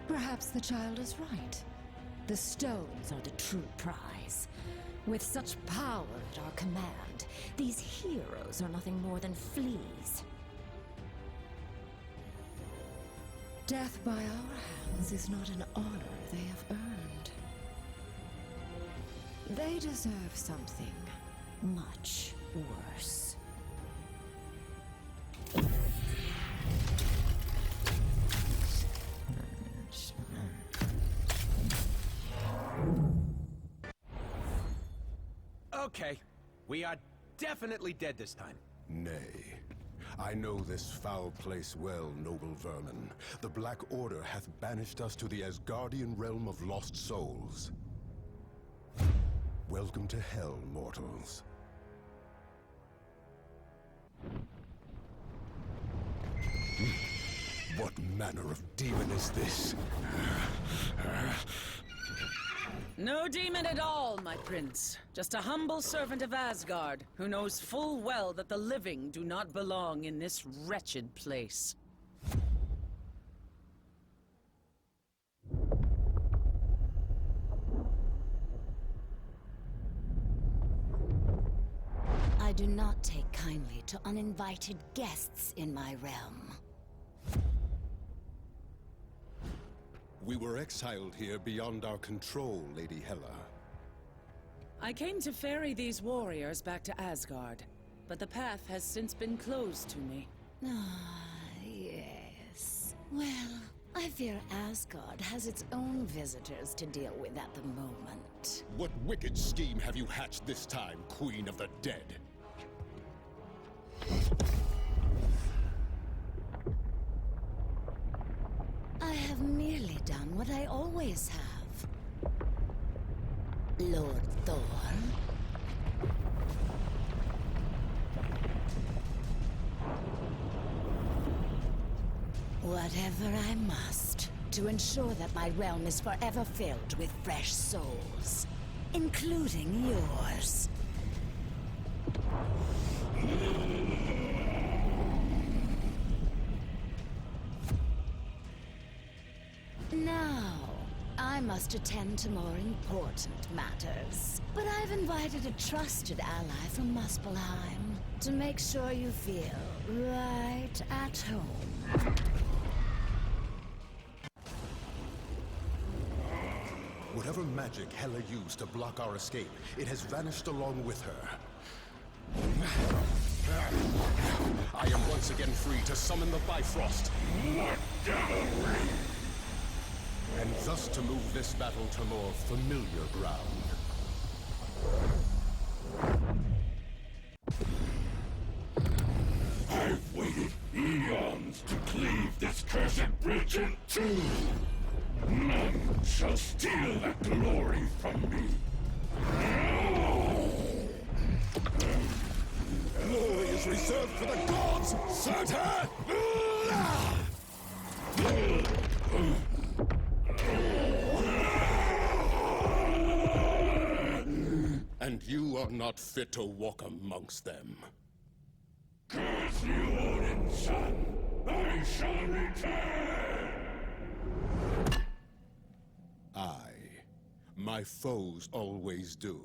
Perhaps the child is right. The stones are the true prize. With such power at our command, these heroes are nothing more than fleas. Death by our hands is not an honor they have earned. They deserve something much worse. Okay, we are definitely dead this time. Nay. I know this foul place well, noble vermin. The Black Order hath banished us to the Asgardian realm of lost souls. Welcome to hell, mortals. What manner of demon is this? No demon at all, my prince. Just a humble servant of Asgard, who knows full well that the living do not belong in this wretched place. I do not take kindly to uninvited guests in my realm. We were exiled here beyond our control, Lady Hela. I came to ferry these warriors back to Asgard, but the path has since been closed to me. Ah, yes. Well, I fear Asgard has its own visitors to deal with at the moment. What wicked scheme have you hatched this time, Queen of the Dead? I have merely done what I always have. Lord Thor. Whatever I must, to ensure that my realm is forever filled with fresh souls, including yours. Now, I must attend to more important matters. But I've invited a trusted ally from Muspelheim to make sure you feel right at home. Whatever magic Hela used to block our escape, it has vanished along with her. I am once again free to summon the Bifrost. What devilry! And thus to move this battle to more familiar ground. I've waited eons to cleave this cursed bridge in two. None shall steal that glory from me. Glory is reserved for the gods, Surtur! And you are not fit to walk amongst them. Curse you, Odin's son! I shall return! My foes always do.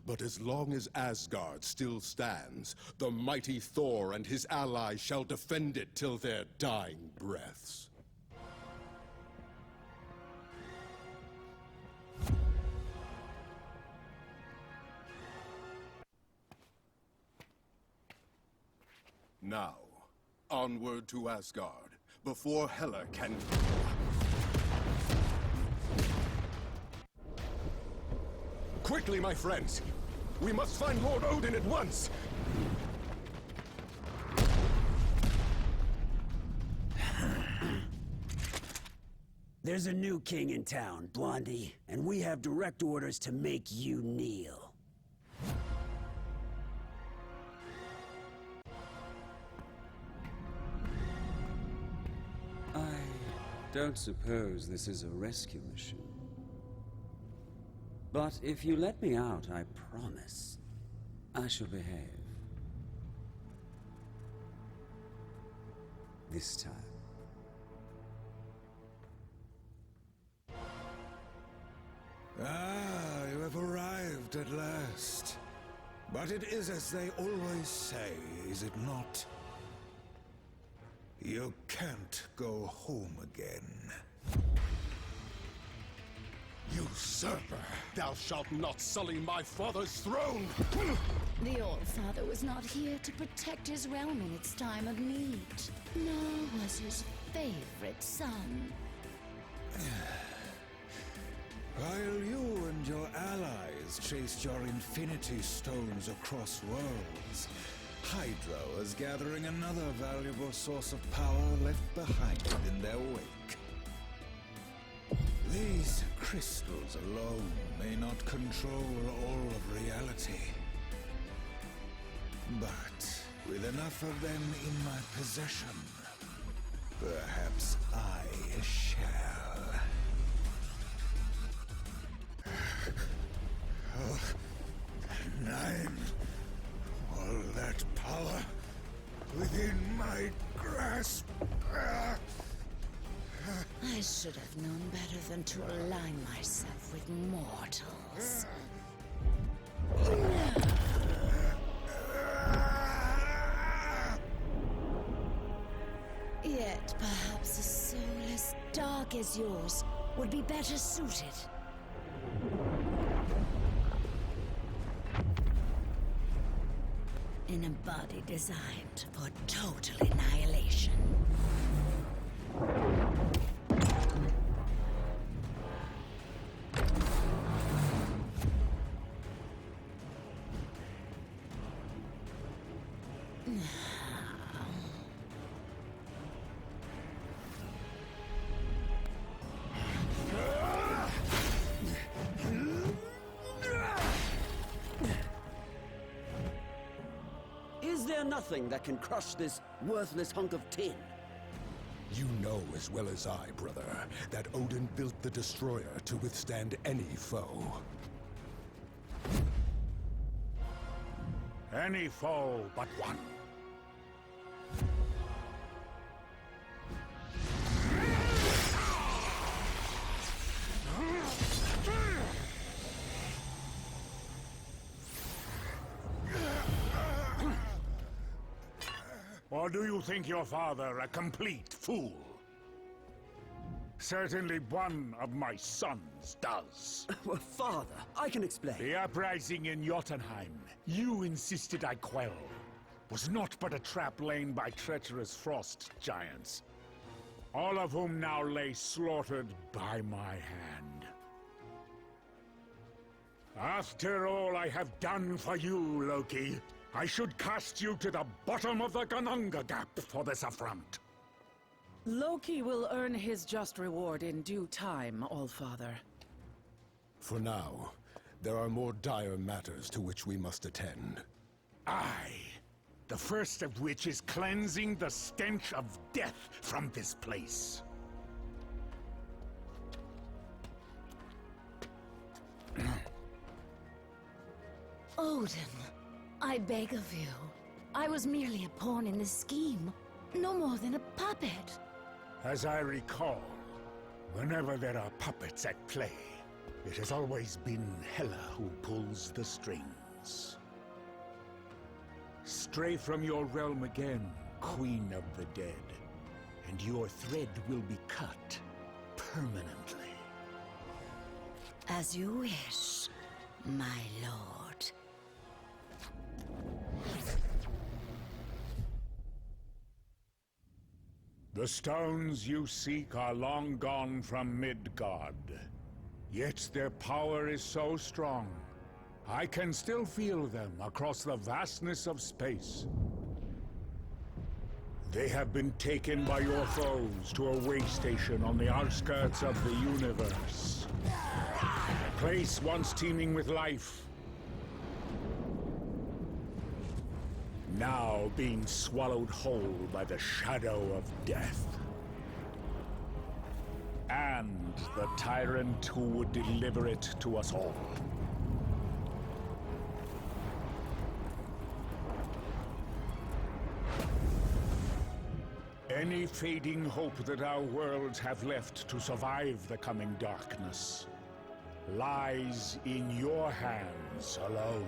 But as long as Asgard still stands, the mighty Thor and his allies shall defend it till their dying breaths. Now, onward to Asgard, before Hela can... Quickly, my friends! We must find Lord Odin at once! There's a new king in town, Blondie, and we have direct orders to make you kneel. I don't suppose this is a rescue mission. But if you let me out, I promise I shall behave. this time. Ah, you have arrived at last. But it is as they always say, is it not? You can't go home again. Usurper! Thou shalt not sully my father's throne! The All-Father was not here to protect his realm in its time of need, nor was his favorite son. While you and your allies chased your Infinity Stones across worlds, Hydra was gathering another valuable source of power left behind in their wake. These crystals alone may not control all of reality. But with enough of them in my possession, perhaps I shall. Oh, 9. All that power within my grasp. I should have known better than to align myself with mortals. Yet perhaps a soul as dark as yours would be better suited. In a body designed for total annihilation. Is there nothing that can crush this worthless hunk of tin? You know as well as I, brother, that Odin built the Destroyer to withstand any foe. Any foe but one. Or do you think your father a complete fool? Certainly one of my sons does. Well, father, I can explain. The uprising in Jotunheim, you insisted I quell, was not but a trap laid by treacherous frost giants, all of whom now lay slaughtered by my hand. After all I have done for you, Loki, I should cast you to the bottom of the Gununga Gap for this affront. Loki will earn his just reward in due time, All-Father. For now, there are more dire matters to which we must attend. Aye. The first of which is cleansing the stench of death from this place. Odin, I beg of you. I was merely a pawn in this scheme. No more than a puppet. As I recall, whenever there are puppets at play, it has always been Hela who pulls the strings. Stray from your realm again, Queen of the Dead, and your thread will be cut permanently. As you wish, my lord. The stones you seek are long gone from Midgard. Yet their power is so strong, I can still feel them across the vastness of space. They have been taken by your foes to a way station on the outskirts of the universe. A place once teeming with life, now being swallowed whole by the shadow of death. And the tyrant who would deliver it to us all. Any fading hope that our worlds have left to survive the coming darkness lies in your hands alone.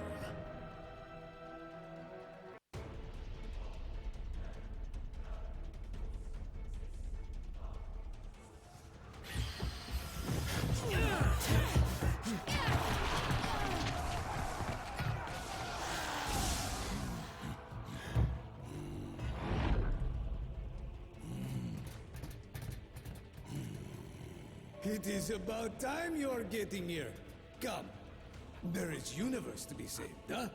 It is about time you're getting here. Come. There is universe to be saved, huh?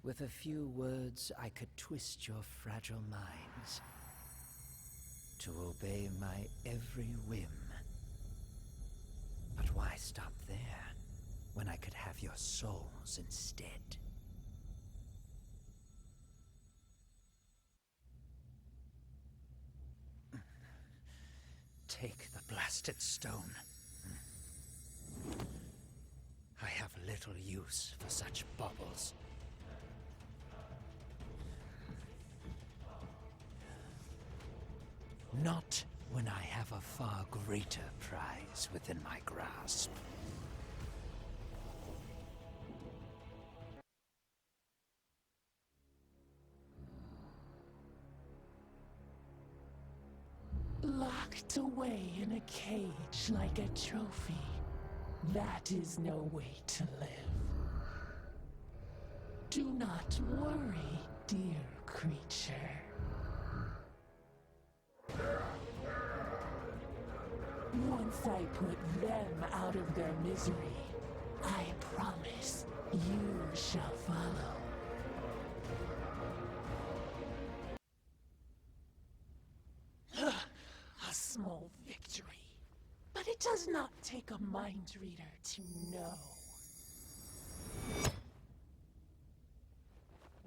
With a few words, I could twist your fragile minds to obey my every whim. But why stop there, when I could have your souls instead? Take the blasted stone. I have little use for such baubles. Not when I have a far greater prize within my grasp. Locked away in a cage like a trophy. That is no way to live. Do not worry, dear creature. Once I put them out of their misery, I promise you shall follow. A small victory. But it does not take a mind reader to know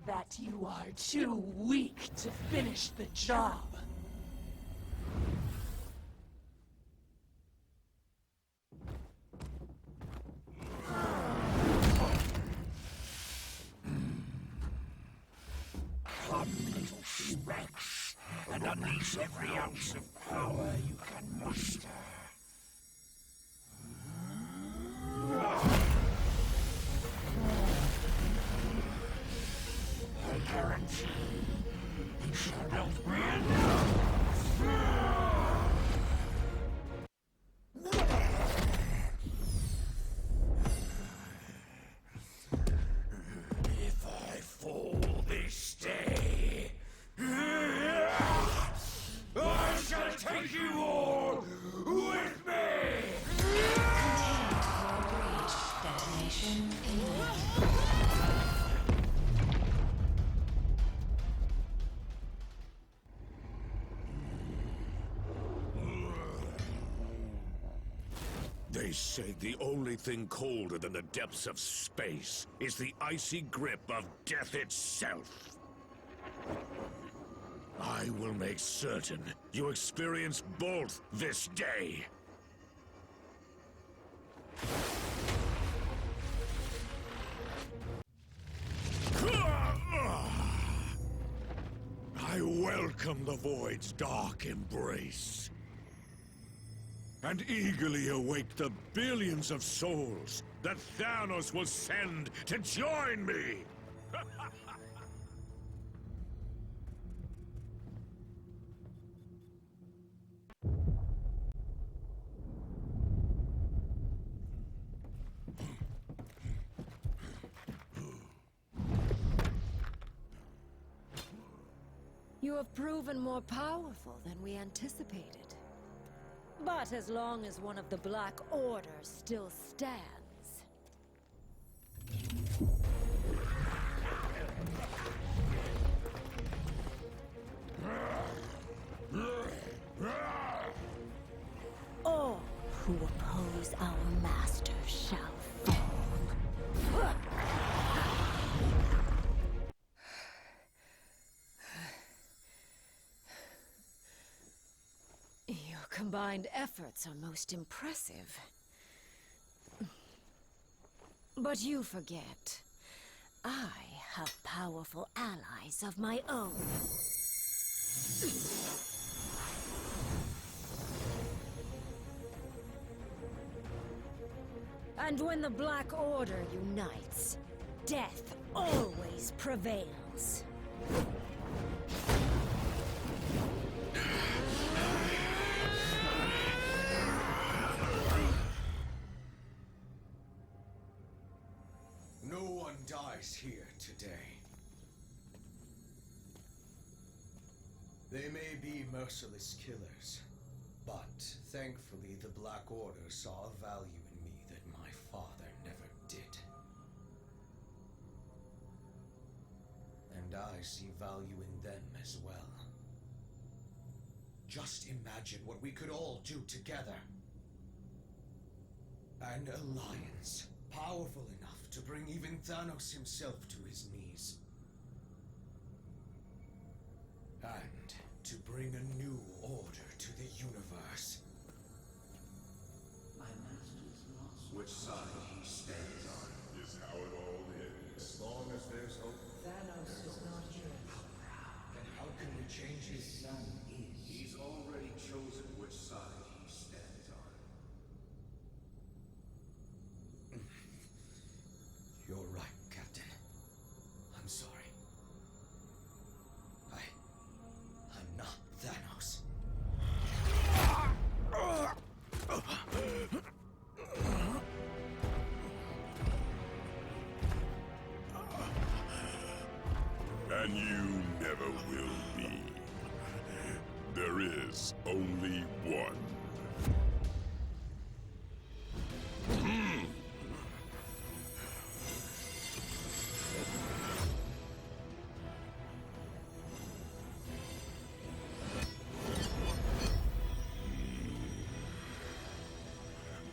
that you are too weak to finish the job. And unleash every ounce of power you can muster. I guarantee you shall not be enough. If I fall this day, I shall take you all with me! Detonation They say the only thing colder than the depths of space is the icy grip of death itself. I will make certain you experience both this day. I welcome the Void's dark embrace, and eagerly await the billions of souls that Thanos will send to join me! You have proven more powerful than we anticipated. But as long as one of the Black Order still stands... all who oppose our master shall fall. Your combined efforts are most impressive. But you forget. I have powerful allies of my own. And when the Black Order unites, death always prevails. No one dies here today. They may be merciless killers, but thankfully the Black Order saw a value in me that my father never did. And I see value in them as well. Just imagine what we could all do together. An alliance, powerful enough to bring even Thanos himself to his knees. And to bring a new order to the universe. My master's lost. Which side he stands on is how it all ends. As long as there's hope. Thanos is not here. Then how can we change his son? He's already chosen which side he stands on. You're right, Captain. I'm sorry. I'm not Thanos. And you never will be. There is only one.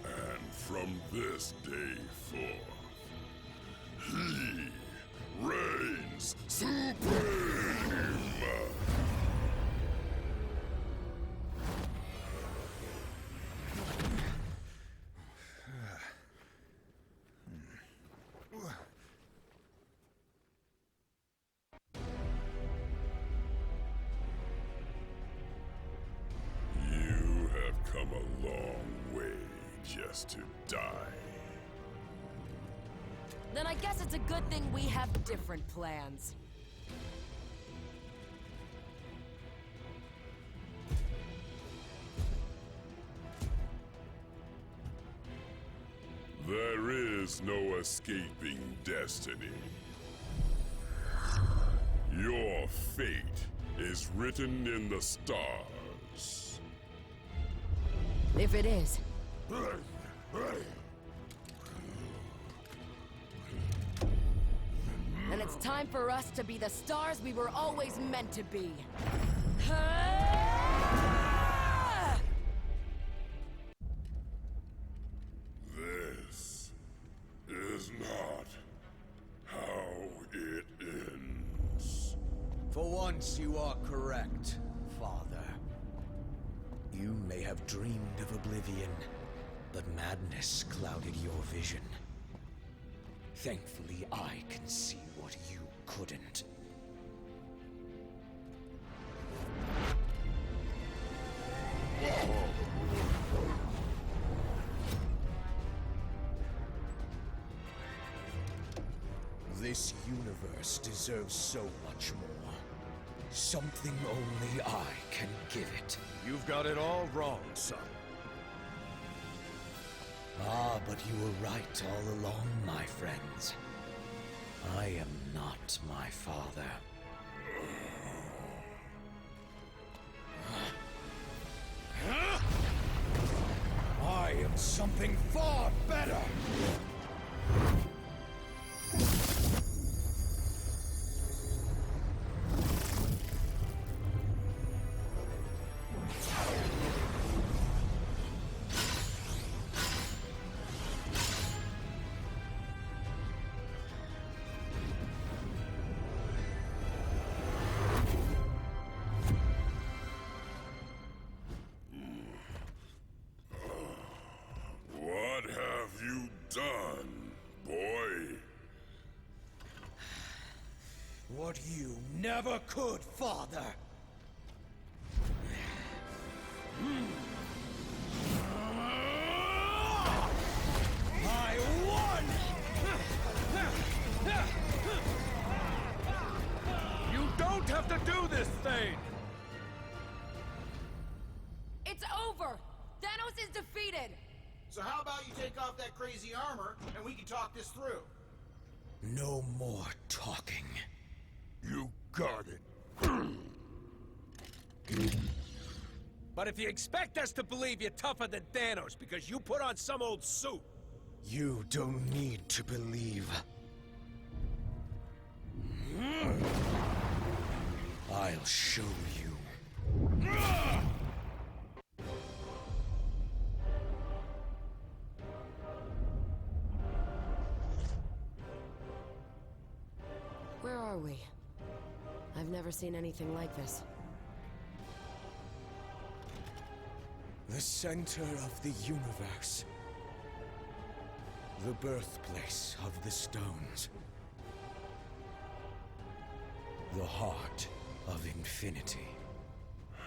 And from this day forth, he reigns supreme! You have come a long way just to die. Then I guess it's a good thing we have different plans. There is no escaping destiny. Your fate is written in the stars. If it is. Then it's time for us to be the stars we were always meant to be. This is not how it ends. For once, you are correct, Father. You may have dreamed of oblivion, but madness clouded your vision. Thankfully, I can see what you couldn't. This universe deserves so much more. Something only I can give it. You've got it all wrong, son. Ah, but you were right all along, my friends. I am not my father. I am something far better! never could, Father! I won! You don't have to do this thing! It's over! Thanos is defeated! So how about you take off that crazy armor, and we can talk this through? No more talking. You got it. But if you expect us to believe you're tougher than Thanos because you put on some old suit... You don't need to believe. I'll show you. Where are we? I've never seen anything like this. The center of the universe. The birthplace of the stones. The heart of infinity.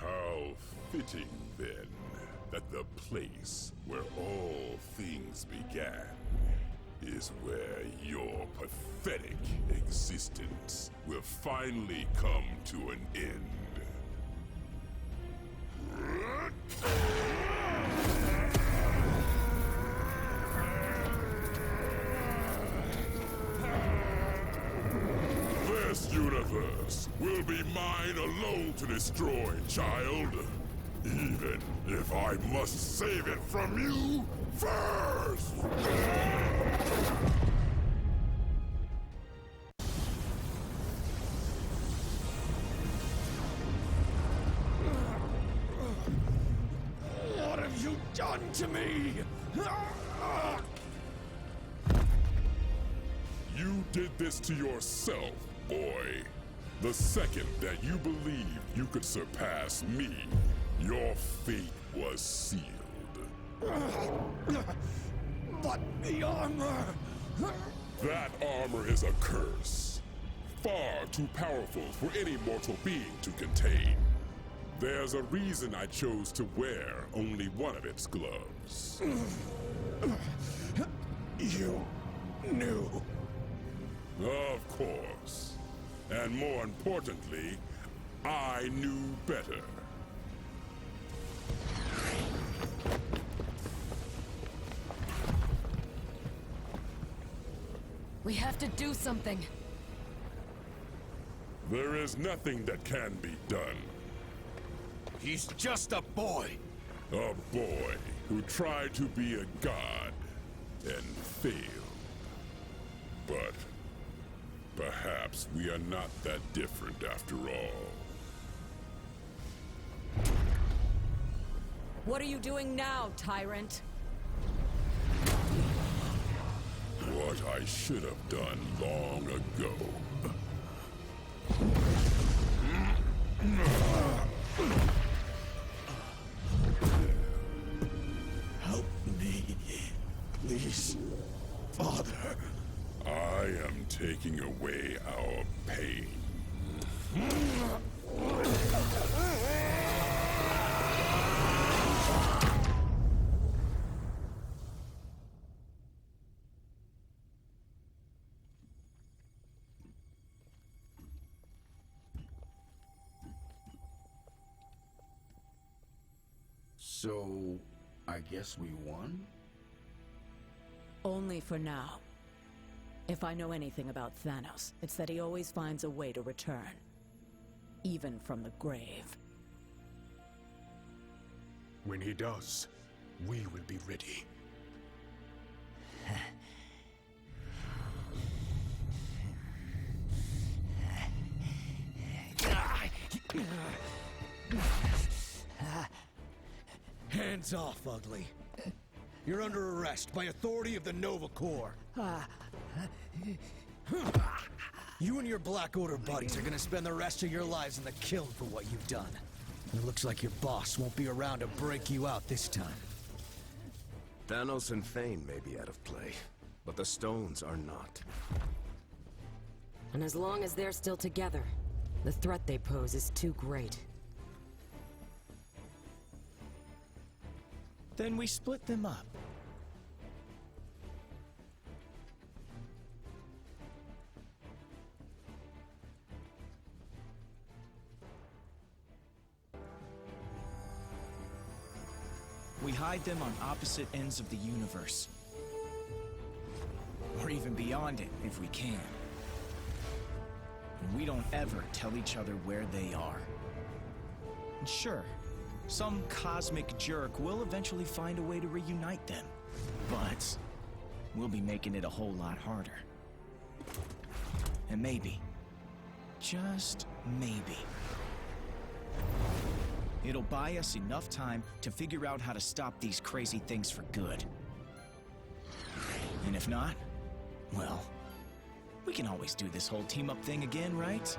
How fitting, then, that the place where all things began is where your pathetic existence will finally come to an end. This universe will be mine alone to destroy, child. Even if I must save it from you first! What have you done to me? You did this to yourself, boy. The second that you believed you could surpass me, your fate was sealed. But the armor... That armor is a curse. Far too powerful for any mortal being to contain. There's a reason I chose to wear only one of its gloves. You knew. Of course. And more importantly, I knew better. We have to do something. There is nothing that can be done. He's just a boy. A boy who tried to be a god and failed. But perhaps we are not that different after all. What are you doing now, tyrant? What I should have done long ago. Help me, please, Father. I am taking away our pain. So, I guess we won? Only for now. If I know anything about Thanos, it's that he always finds a way to return. Even from the grave. When he does, we will be ready. Hands off, Ugly. You're under arrest by authority of the Nova Corps. You and your Black Order buddies are gonna spend the rest of your lives in the kiln for what you've done. And it looks like your boss won't be around to break you out this time. Thanos and Thane may be out of play, but the stones are not. And as long as they're still together, The threat they pose is too great. Then we split them up. We hide them on opposite ends of the universe. Or even beyond it, if we can. And we don't ever tell each other where they are. And sure, some cosmic jerk will eventually find a way to reunite them. But we'll be making it a whole lot harder. And maybe, just maybe, it'll buy us enough time to figure out how to stop these crazy things for good. And if not, well, we can always do this whole team-up thing again, right?